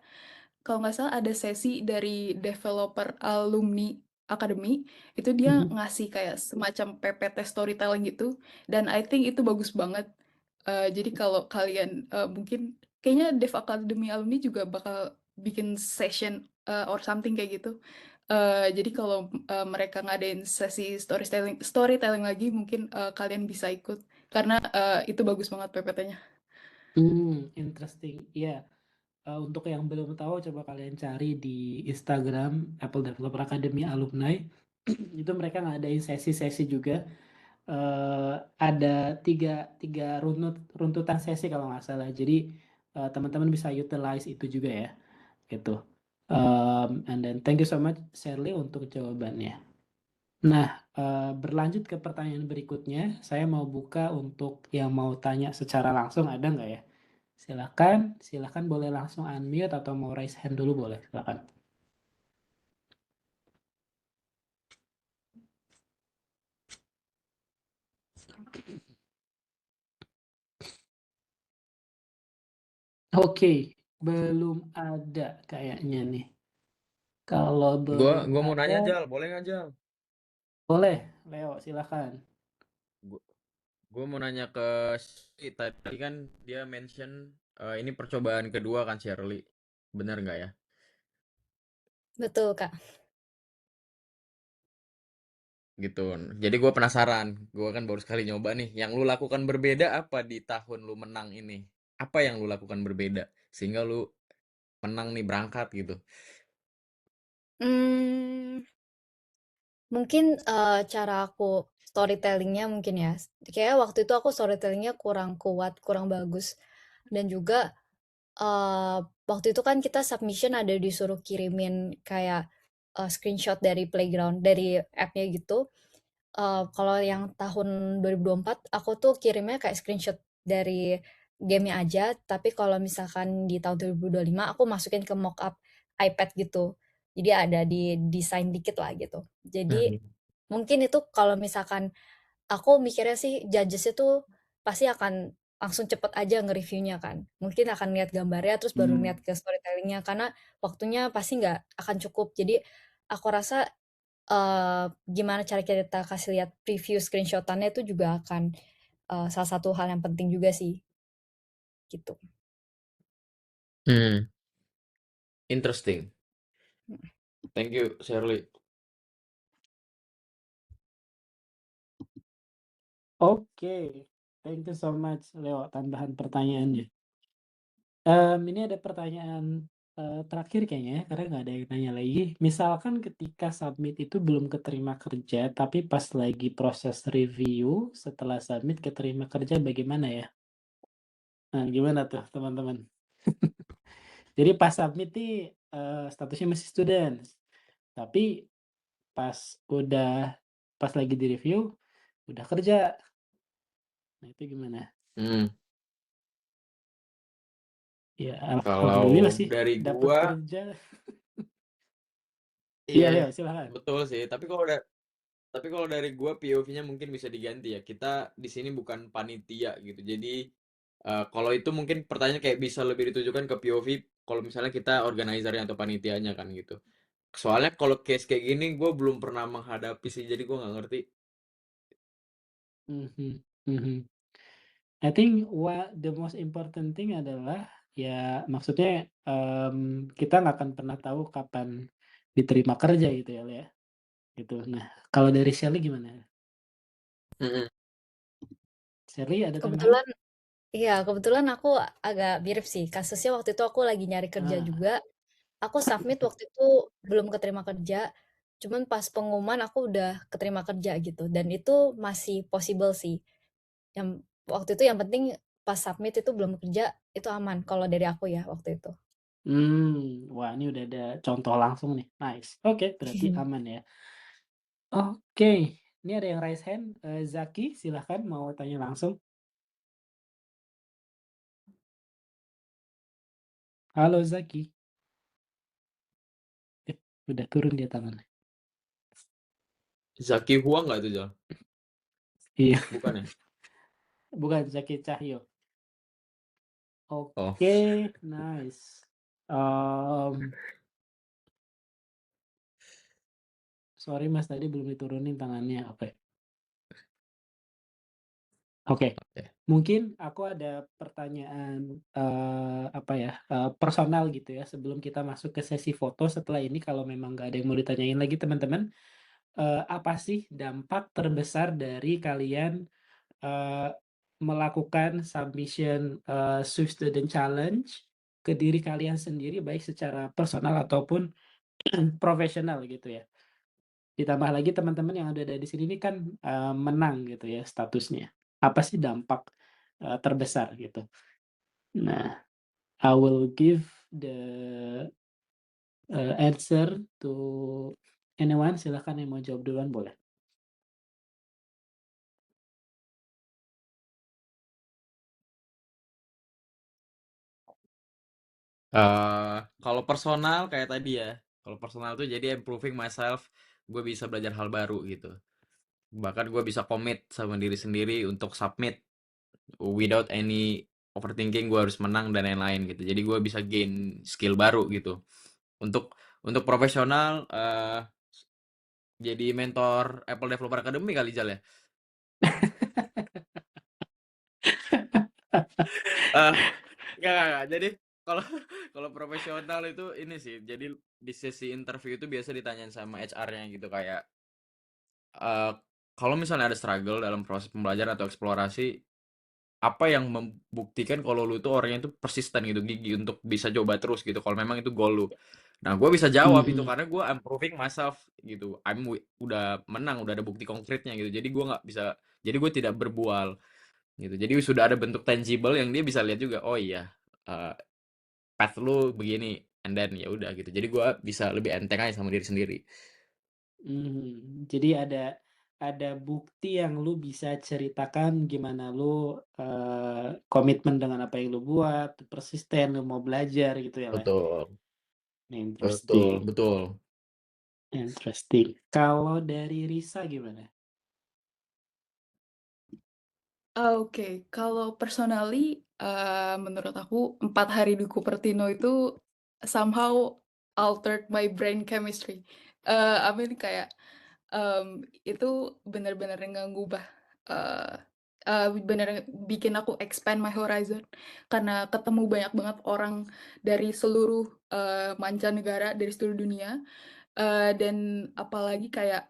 kalau nggak salah ada sesi dari developer alumni academy, itu dia Mhm. ngasih kayak semacam PPT storytelling gitu, dan I think itu bagus banget. Jadi kalau kalian mungkin kayaknya Dev Academy alumni juga bakal bikin session or something kayak gitu. Jadi kalau mereka ngadain sesi storytelling lagi, mungkin kalian bisa ikut karena itu bagus banget PPT-nya. Interesting. Iya, untuk yang belum tahu coba kalian cari di Instagram Apple Developer Academy Alumni. Itu mereka ngadain sesi-sesi juga. Ada tiga runtutan sesi kalau nggak salah. Jadi teman-teman bisa utilize itu juga ya, gitu. And then thank you so much Shirley untuk jawabannya. Nah, berlanjut ke pertanyaan berikutnya, saya mau buka untuk yang mau tanya secara langsung, ada nggak ya? Silakan boleh langsung unmute atau mau raise hand dulu boleh, silakan. Oke, belum ada kayaknya nih. Kalau belum Gua mau ada, nanya Jal, boleh nggak Jal? boleh, Leo, silakan. Gua, gua mau nanya ke tadi kan dia mention ini percobaan kedua kan Shirley, bener nggak ya? Betul, Kak. Gitu. Jadi gue penasaran, gue kan baru sekali nyoba nih. Yang lu lakukan berbeda apa di tahun lu menang ini? Apa yang lu lakukan berbeda sehingga lu menang nih berangkat gitu? Mmm, mungkin, cara aku storytelling-nya mungkin ya, kayaknya waktu itu aku storytelling-nya kurang kuat, kurang bagus, dan juga, waktu itu kan kita submission ada disuruh kirimin kayak, screenshot dari playground, dari app-nya gitu. Kalau yang tahun 2024 aku tuh kirimnya kayak screenshot dari game-nya aja, tapi kalau misalkan di tahun 2025 aku masukin ke mockup iPad gitu. Jadi ada di desain dikit lah gitu. Jadi Hmm. mungkin itu kalau misalkan aku mikirnya sih judges itu pasti akan langsung cepet aja nge-reviewnya kan. Mungkin akan lihat gambarnya terus baru lihat ke storytelling-nya karena waktunya pasti nggak akan cukup. Jadi aku rasa gimana cara kita kasih lihat preview screenshot-annya itu juga akan, salah satu hal yang penting juga sih, gitu. Hmm, interesting. Mhm. Thank you, Shirley. Oke, thank you so much, Leo, tambahan pertanyaannya. Ini ada pertanyaan terakhir kayaknya ya, karena nggak ada yang nanya lagi. Misalkan ketika submit itu belum keterima kerja, tapi pas lagi proses review, setelah submit keterima kerja bagaimana ya? Nah, gimana tuh teman-teman? Jadi pas submit nih statusnya masih student, tapi pas pas lagi di review udah kerja. Nah itu gimana? Hmm, Ya kalau alhamdulillah sih dari dapat gua, kerja. Iya iya Leo, silakan. betul sih. Tapi kalau dari gua POV-nya mungkin bisa diganti ya. Kita di sini bukan panitia gitu. Jadi kalau itu mungkin pertanyaan kayak bisa lebih ditujukan ke POV kalau misalnya kita organizernya atau panitianya kan gitu. Soalnya kalau case kayak gini gue belum pernah menghadapi sih, jadi gue nggak ngerti. Mhm, mhm. I think the most important thing adalah Ya maksudnya, kita nggak akan pernah tahu kapan diterima kerja gitu ya, Le, ya, gitu. Nah, kalau dari Shelly gimana? Mhm. Shelly ada tambahan? Kebetulan iya, kebetulan aku agak mirip sih, kasusnya waktu itu aku lagi nyari kerja Ah, juga, aku submit waktu itu belum keterima kerja, cuman pas pengumuman aku udah keterima kerja gitu, dan itu masih possible sih. Yang waktu itu yang penting pas submit itu belum kerja, itu aman kalau dari aku ya waktu itu. wah ini udah ada contoh langsung nih, nice. Oke, berarti aman ya. Oke, ini ada yang raise hand, Zaki silahkan mau tanya langsung. Halo Zaki. Udah turun dia tangannya. Zaki Huang nggak itu, Jal? Iya, Bukan ya? bukan Zaki Cahyo. Oh. Oke, nice. Sorry Mas, tadi belum diturunin tangannya. Oke. Oke, Oke. mungkin aku ada pertanyaan, apa ya, personal gitu ya, sebelum kita masuk ke sesi foto setelah ini kalau memang nggak ada yang mau ditanyain lagi teman-teman, apa sih dampak terbesar dari kalian, melakukan submission, Swift Student Challenge ke diri kalian sendiri baik secara personal ataupun profesional gitu ya? Ditambah lagi teman-teman yang ada di sini ini kan, menang gitu ya statusnya. Apa sih dampak, terbesar gitu? Nah, I will give the, answer to anyone, silahkan yang mau jawab duluan boleh. Kalau personal kayak tadi ya, kalau personal tuh jadi improving myself, gue bisa belajar hal baru gitu. Bahkan gue bisa commit sama diri sendiri untuk submit without any overthinking gue harus menang dan lain-lain gitu. Jadi gue bisa gain skill baru gitu. Untuk profesional jadi mentor Apple Developer Academy kali Jal ya. Eh enggak. Jadi kalau kalau profesional itu ini sih. Jadi di sesi interview itu biasa ditanyain sama HR-nya gitu kayak kalau misalnya ada struggle dalam proses pembelajaran atau eksplorasi, apa yang membuktikan kalau lu tuh orangnya itu persisten gitu, gigih untuk bisa coba terus gitu, kalau memang itu goal lu. Nah, gue bisa jawab itu Mhm, karena gue I'm proving myself gitu. Udah menang, udah ada bukti konkretnya gitu. Jadi gue nggak bisa, jadi gue tidak berbual gitu. Jadi sudah ada bentuk tangible yang dia bisa lihat juga. Oh iya, eh, path lu begini, and then ya udah gitu. Jadi gue bisa lebih enteng aja sama diri sendiri. jadi ada bukti yang lu bisa ceritakan gimana lu, komitmen dengan apa yang lu buat, persisten, lu mau belajar gitu ya, Le? Betul, betul, Interesting, betul. interesting. Kalau dari Risa gimana? Oke, kalau personally, menurut aku 4 hari di Cupertino itu somehow altered my brain chemistry. I mean kayak, itu bener-bener ngubah, eee bener bikin aku expand my horizon, karena ketemu banyak banget orang dari seluruh, mancanegara, dari seluruh dunia. Dan apalagi kayak,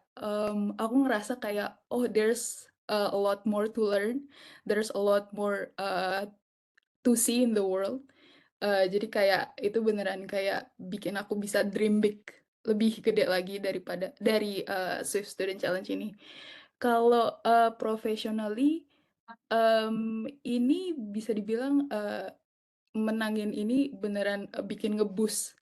aku ngerasa kayak, "Oh, there's, a lot more to learn, there's a lot more, to see in the world." Jadi kayak itu beneran kayak bikin aku bisa dream big, lebih gede lagi daripada dari, Swift Student Challenge ini. Kalau, professionally, ini bisa dibilang, menangin ini beneran, bikin nge-boost,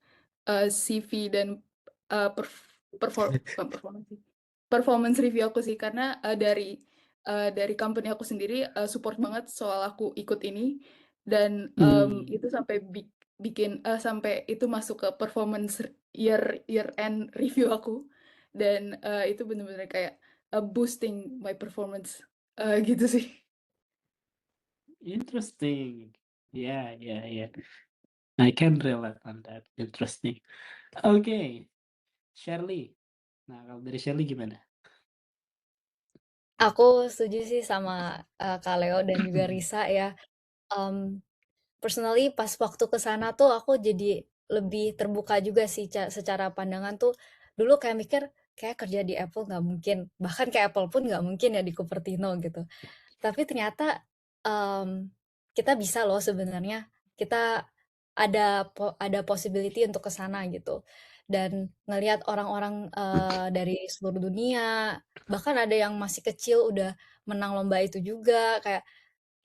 CV dan, eee, perf perfor bukan performance sih, performance review aku sih karena, dari company aku sendiri, support banget soal aku ikut ini dan, Mmm, itu sampai bikin, sampai itu masuk ke performance year end review aku dan, itu bener-bener kayak, boosting my performance, gitu sih. interesting. Yeah, yeah, yeah. I can relate on that, interesting. Oke, Shirley. Nah, kalau dari Shirley gimana? Aku setuju sih sama Kak Leo dan juga Risa ya. Mmm, personally pas waktu ke sana tuh aku jadi lebih terbuka juga sih secara pandangan tuh. Dulu kayak mikir kayak kerja di Apple nggak mungkin, bahkan kayak Apple pun nggak mungkin ya di Cupertino gitu. Tapi ternyata kita bisa loh sebenarnya. Kita ada possibility untuk ke sana gitu. Dan ngelihat orang-orang dari seluruh dunia, bahkan ada yang masih kecil udah menang lomba itu juga, kayak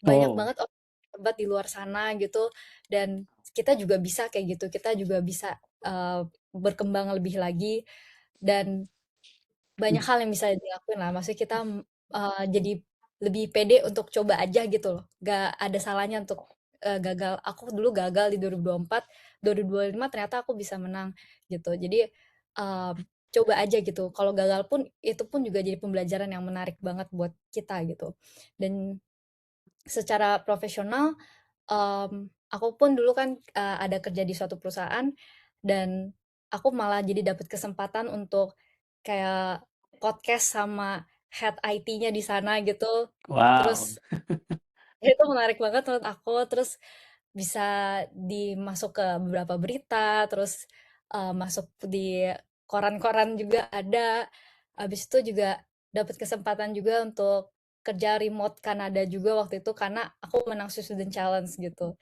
banyak Oh, banget orang hebat di luar sana gitu. Dan kita juga bisa kayak gitu. Kita juga bisa berkembang lebih lagi dan banyak hal yang bisa dilakuin lah. Maksudnya kita jadi lebih pede untuk coba aja gitu loh. Gak ada salahnya untuk gagal. Aku dulu gagal di 2024, 2025 ternyata aku bisa menang gitu. Jadi um, coba aja gitu. Kalau gagal pun itu pun juga jadi pembelajaran yang menarik banget buat kita gitu. Dan secara profesional, aku pun dulu kan ada kerja di suatu perusahaan dan aku malah jadi dapat kesempatan untuk kayak podcast sama head IT-nya di sana gitu. wow. Terus itu menarik banget menurut aku. Terus bisa dimasuk ke beberapa berita, terus masuk di koran-koran juga ada. Habis itu juga dapat kesempatan juga untuk kerja remote Kanada juga waktu itu karena aku menang Student Challenge gitu.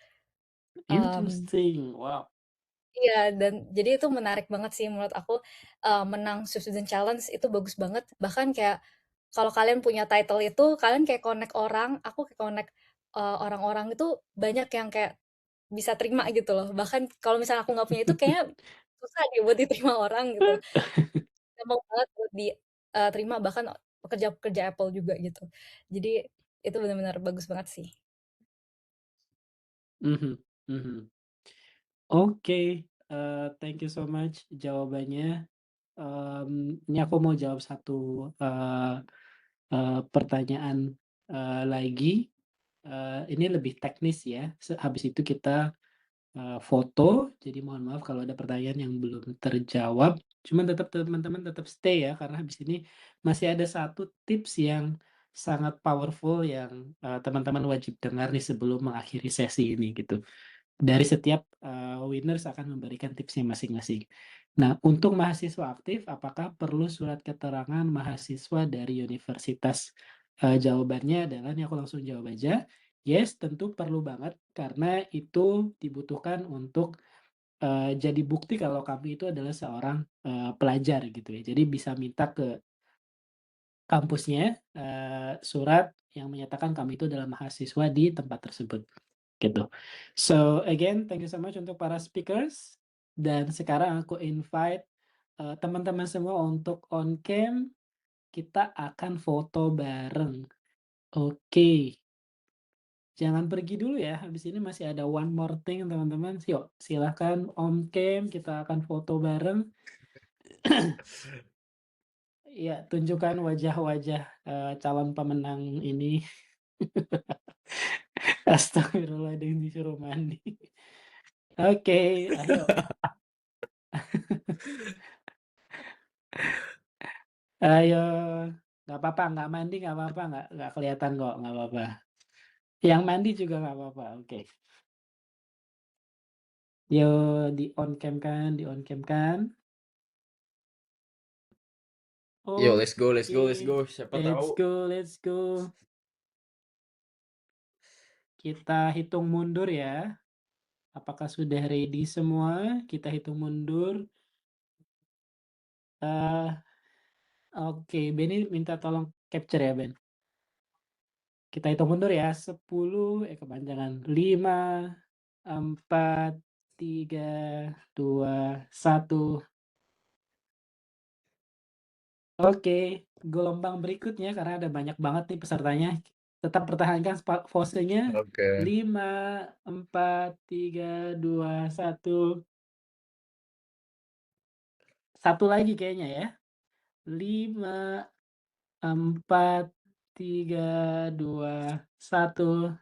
Um, Interesting. Wow. Iya, dan jadi itu menarik banget sih menurut aku, menang Student Challenge itu bagus banget. Bahkan kayak kalau kalian punya title itu, kalian kayak connect orang, aku kayak connect orang-orang itu banyak yang kayak bisa terima gitu loh. Bahkan kalau misalnya aku nggak punya itu kayaknya susah deh buat diterima orang gitu. Gampang banget buat diterima bahkan pekerja-pekerja Apple juga gitu. Jadi itu benar-benar bagus banget sih. Mhm, mhm. Oke, thank you so much jawabannya. Ini aku mau jawab satu pertanyaan lagi. Ini lebih teknis ya. Habis itu kita foto. Jadi mohon maaf kalau ada pertanyaan yang belum terjawab. Cuman tetap teman-teman tetap stay ya, karena habis ini masih ada satu tips yang sangat powerful yang teman-teman wajib dengar nih sebelum mengakhiri sesi ini gitu. Dari setiap winners akan memberikan tipsnya masing-masing. Nah, untuk mahasiswa aktif, apakah perlu surat keterangan mahasiswa dari universitas? Jawabannya adalah, ini aku langsung jawab aja. Yes, tentu perlu banget karena itu dibutuhkan untuk jadi bukti kalau kami itu adalah seorang pelajar gitu ya. Jadi bisa minta ke kampusnya surat yang menyatakan kami itu adalah mahasiswa di tempat tersebut gitu. So again, thank you so much untuk para speakers. Dan sekarang aku invite teman-teman semua untuk on cam. Kita akan foto bareng. Oke. Jangan pergi dulu ya. Habis ini masih ada one more thing teman-teman. Yuk, silahkan on cam. Kita akan foto bareng. Ya, tunjukkan wajah-wajah calon pemenang ini. Astagfirullahaladzim, disuruh mandi. Oke, ayo. Ayo, nggak apa-apa, nggak mandi nggak apa-apa, nggak kelihatan kok, nggak apa-apa. Yang mandi juga nggak apa-apa, oke. Yo, di on cam kan, di on cam kan. Yo, let's go, let's go, Oke, let's go. Siapa let's tahu. go, let's go. Kita hitung mundur ya. Apakah sudah ready semua? Kita hitung mundur. Oke, Benny minta tolong capture ya, Ben. Kita hitung mundur ya. 10, kepanjangan. 5, 4, 3, 2, 1. Oke, gelombang berikutnya karena ada banyak banget nih pesertanya. Tetap pertahankan posenya. Oke. 5, 4, 3, 2, 1. Satu lagi kayaknya ya. 5, 4, 3, 2, 1.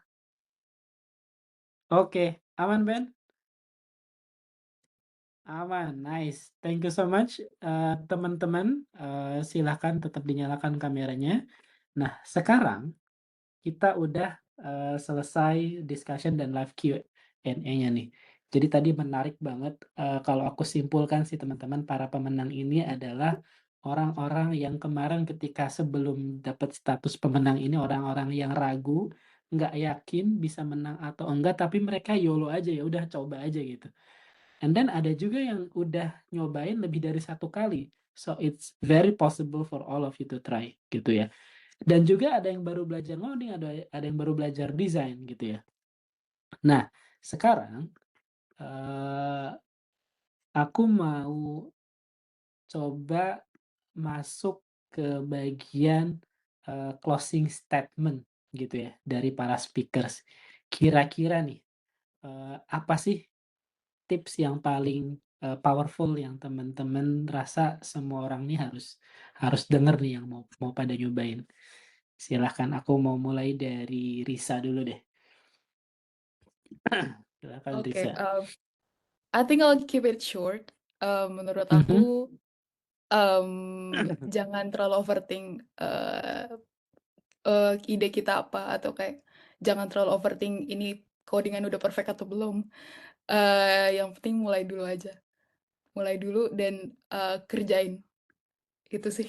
Oke, aman Ben? Aman, nice. Thank you so much teman-teman. Silahkan tetap dinyalakan kameranya. Nah, sekarang kita udah selesai discussion dan live Q&A-nya nih. Jadi tadi menarik banget, kalau aku simpulkan sih teman-teman, para pemenang ini adalah orang-orang yang kemarin ketika sebelum dapat status pemenang ini, orang-orang yang ragu, nggak yakin bisa menang atau enggak, tapi mereka YOLO aja, ya udah coba aja gitu. And then ada juga yang udah nyobain lebih dari 1 kali. So it's very possible for all of you to try gitu ya. Dan juga ada yang baru belajar ngoding, ada yang baru belajar desain gitu ya. Nah, sekarang aku mau coba masuk ke bagian closing statement gitu ya dari para speakers. Kira-kira nih, apa sih tips yang paling powerful yang teman-teman rasa semua orang nih harus denger nih yang mau pada nyobain? Silahkan, aku mau mulai dari Risa dulu deh. Silakan Oke, Risa. I think I'll keep it short. Menurut Mhm. aku, jangan terlalu overthink ide kita apa, atau kayak jangan terlalu overthink ini codingan udah perfect atau belum. Yang penting mulai dulu aja. Mulai dulu dan kerjain. Itu sih.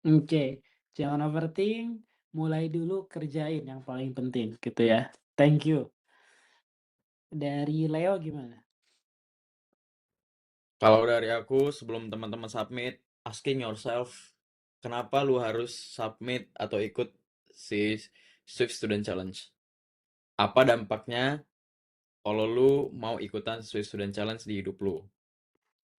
Oke. Jangan overthink, mulai dulu kerjain yang paling penting gitu ya. Thank you. Dari Leo gimana? Kalau dari aku, sebelum teman-teman submit, asking yourself, kenapa lu harus submit atau ikut si Swift Student Challenge? Apa dampaknya kalau lu mau ikutan Swift Student Challenge di hidup lu?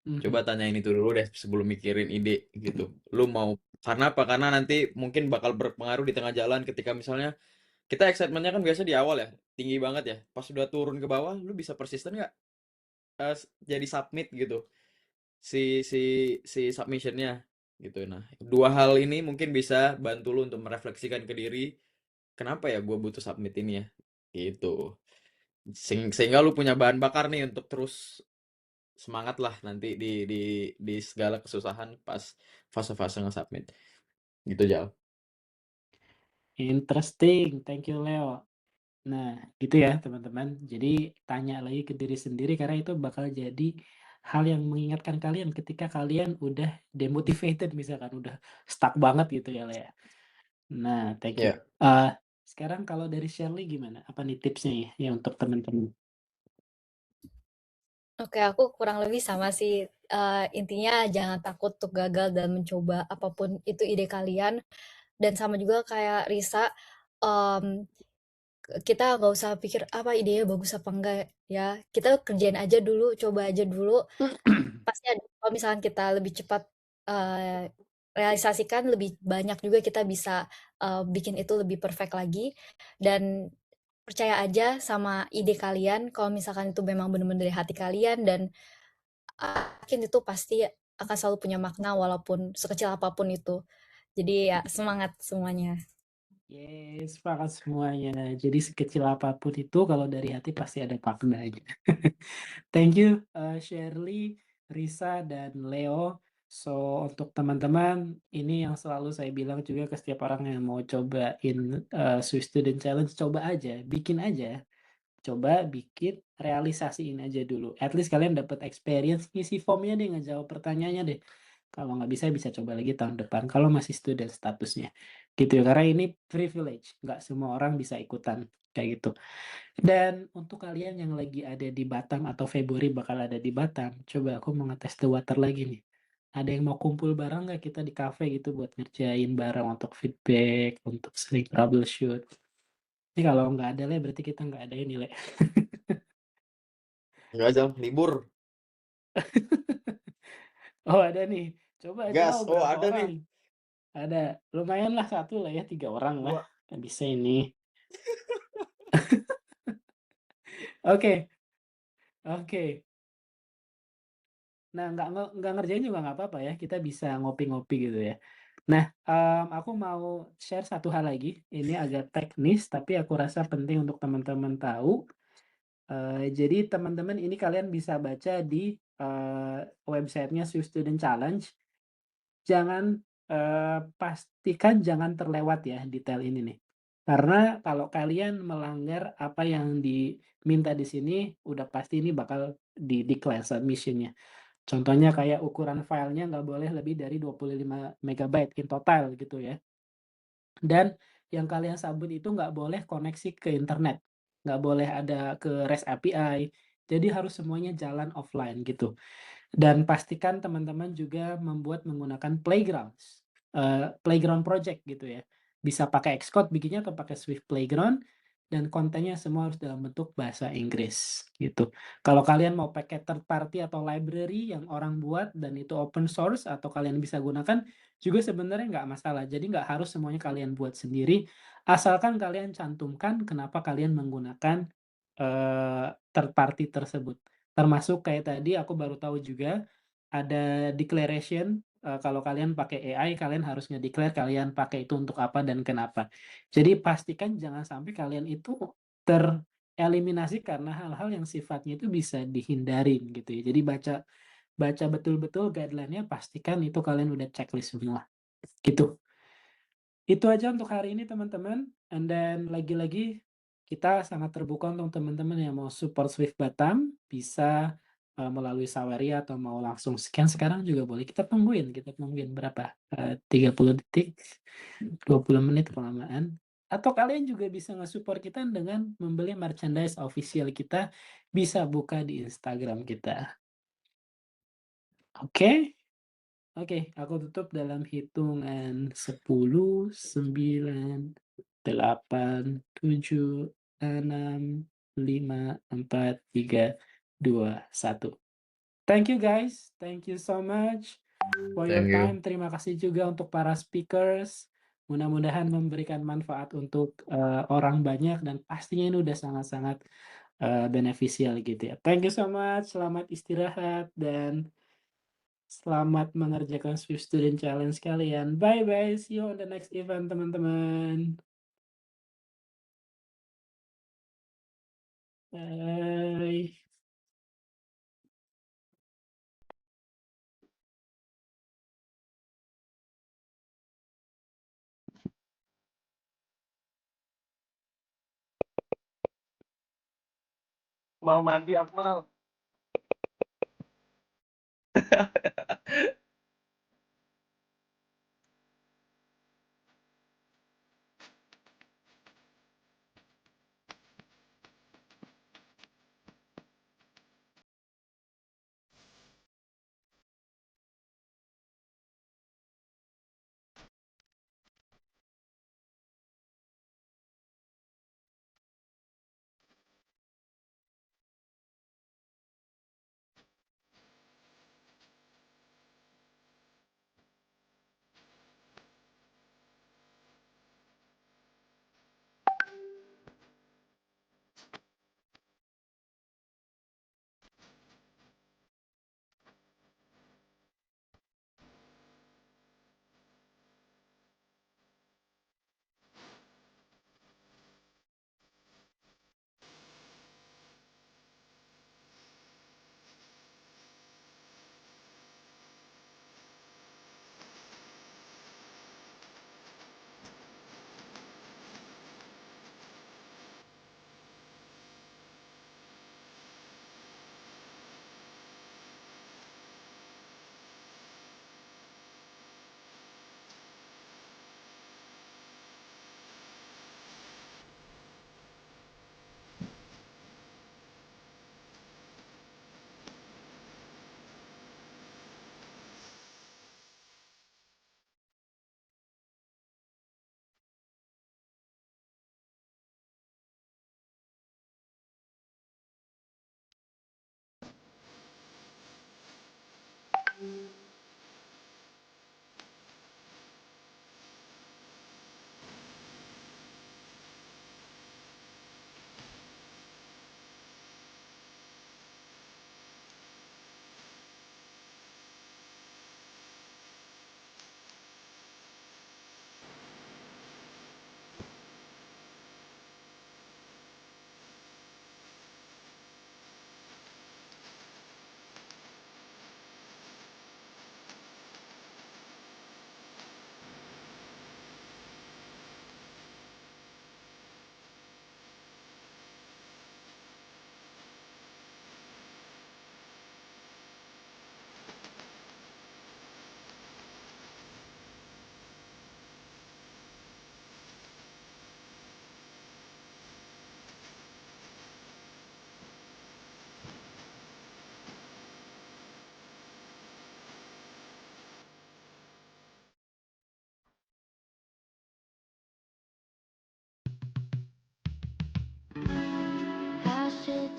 Coba Mhm. tanyain itu dulu deh sebelum mikirin ide gitu. Lu mau, karena apa? Karena nanti mungkin bakal berpengaruh di tengah jalan ketika misalnya kita excitementnya kan biasa di awal ya, tinggi banget ya. Pas udah turun ke bawah, lu bisa persisten nggak jadi submit gitu si si si submissionnya gitu. Nah, dua hal ini mungkin bisa bantu lu untuk merefleksikan ke diri, kenapa ya gue butuh submit ini ya, gitu. Sehingga lu punya bahan bakar nih untuk terus semangat lah nanti di segala kesusahan pas fase-fase nge-submit. Gitu, Jal. Interesting. Thank you, Leo. Nah, gitu ya teman-teman. Jadi tanya lagi ke diri sendiri karena itu bakal jadi hal yang mengingatkan kalian ketika kalian udah demotivated misalkan udah stuck banget gitu ya, Lea. Nah, thank you. Ya. Sekarang kalau dari Shirley gimana? Apa nih tipsnya ya untuk teman-teman? Oke, aku kurang lebih sama sih. Intinya jangan takut untuk gagal dan mencoba apapun itu ide kalian. Dan sama juga kayak Risa, em, kita nggak usah pikir apa idenya bagus apa enggak ya. Kita kerjain aja dulu, coba aja dulu. Pasti ada. Kalau misalkan kita lebih cepat realisasikan, lebih banyak juga kita bisa bikin itu lebih perfect lagi. Dan percaya aja sama ide kalian. Kalau misalkan itu memang benar-benar dari hati kalian, dan yakin itu pasti akan selalu punya makna walaupun sekecil apapun itu. Jadi ya semangat semuanya. Yes, sepakat semuanya. Jadi sekecil apapun itu kalau dari hati pasti ada maknanya. Thank you, Shirley, Risa, dan Leo. So, untuk teman-teman, ini yang selalu saya bilang juga ke setiap orang yang mau cobain Swiss Student Challenge, coba aja, bikin aja. Coba bikin, realisasiin aja dulu. At least kalian dapat experience, ngisi formnya deh, ngejawab pertanyaannya deh. Kalau nggak bisa coba lagi tahun depan, kalau masih student statusnya. Gitu ya, karena ini privilege. Nggak semua orang bisa ikutan kayak gitu. Dan untuk kalian yang lagi ada di Batam atau Februari bakal ada di Batam, coba aku mau ngetes the water lagi nih. Ada yang mau kumpul bareng nggak kita di cafe gitu buat ngerjain bareng untuk feedback, untuk sering troubleshoot. Ini kalau nggak ada Le, berarti kita nggak ada ini Le. Enggak, Jal. Libur. Oh ada nih, coba Gas. jawab Oh, berapa ada nih. orang? Ada, lumayan lah 1 lah ya, 3 orang lah. Dua. Nggak bisa ini. Oke, oke. Nah, nggak ngerjain juga nggak apa-apa ya, kita bisa ngopi-ngopi gitu ya. Nah, aku mau share satu hal lagi, ini agak teknis tapi aku rasa penting untuk teman-teman tahu. Jadi teman-teman ini kalian bisa baca di websitenya Swiss Student Challenge. Jangan pastikan jangan terlewat ya detail ini nih. Karena kalau kalian melanggar apa yang diminta di sini, udah pasti ini bakal di-decline submission-nya. Contohnya kayak ukuran filenya nggak boleh lebih dari 25 megabyte in total gitu ya. Dan yang kalian submit itu nggak boleh koneksi ke internet, nggak boleh ada ke REST API, jadi harus semuanya jalan offline gitu. Dan pastikan teman-teman juga membuat menggunakan Playgrounds, Playground project gitu ya. Bisa pakai Xcode bikinnya atau pakai Swift Playground, dan kontennya semua harus dalam bentuk bahasa Inggris gitu. Kalau kalian mau pakai third party atau library yang orang buat dan itu open source atau kalian bisa gunakan, juga sebenarnya nggak masalah. Jadi nggak harus semuanya kalian buat sendiri, asalkan kalian cantumkan kenapa kalian menggunakan third party tersebut. Termasuk kayak tadi aku baru tahu juga ada declaration, kalau kalian pakai AI kalian harus nge-declare kalian pakai itu untuk apa dan kenapa. Jadi pastikan jangan sampai kalian itu tereliminasi karena hal-hal yang sifatnya itu bisa dihindarin gitu ya. Jadi baca baca betul-betul guideline-nya, pastikan itu kalian udah checklist semua. Gitu. Itu aja untuk hari ini teman-teman. And then lagi-lagi kita sangat terbuka untuk teman-teman yang mau support Swift Batam, bisa melalui Saweria atau mau langsung scan sekarang juga boleh. Kita tungguin berapa? 30 detik, 20 menit kelamaan. Atau kalian juga bisa nge-support kita dengan membeli merchandise official kita, bisa buka di Instagram kita. Oke? Oke, aku tutup dalam hitungan 10, 9, 8, 7, 6, 5, 4, 3, 2, 1. Thank you guys. Thank you so much for your Thank you. time. Terima kasih juga untuk para speakers. Mudah-mudahan memberikan manfaat untuk orang banyak dan pastinya ini udah sangat-sangat beneficial gitu ya. Thank you so much. Selamat istirahat dan selamat mengerjakan Swift Student Challenge kalian. Bye-bye. See you on the next event, teman-teman. Bye. Mau mandi Akmal.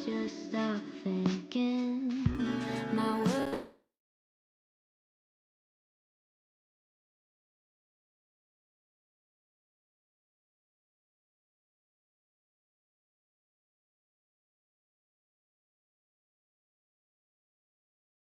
just a thing.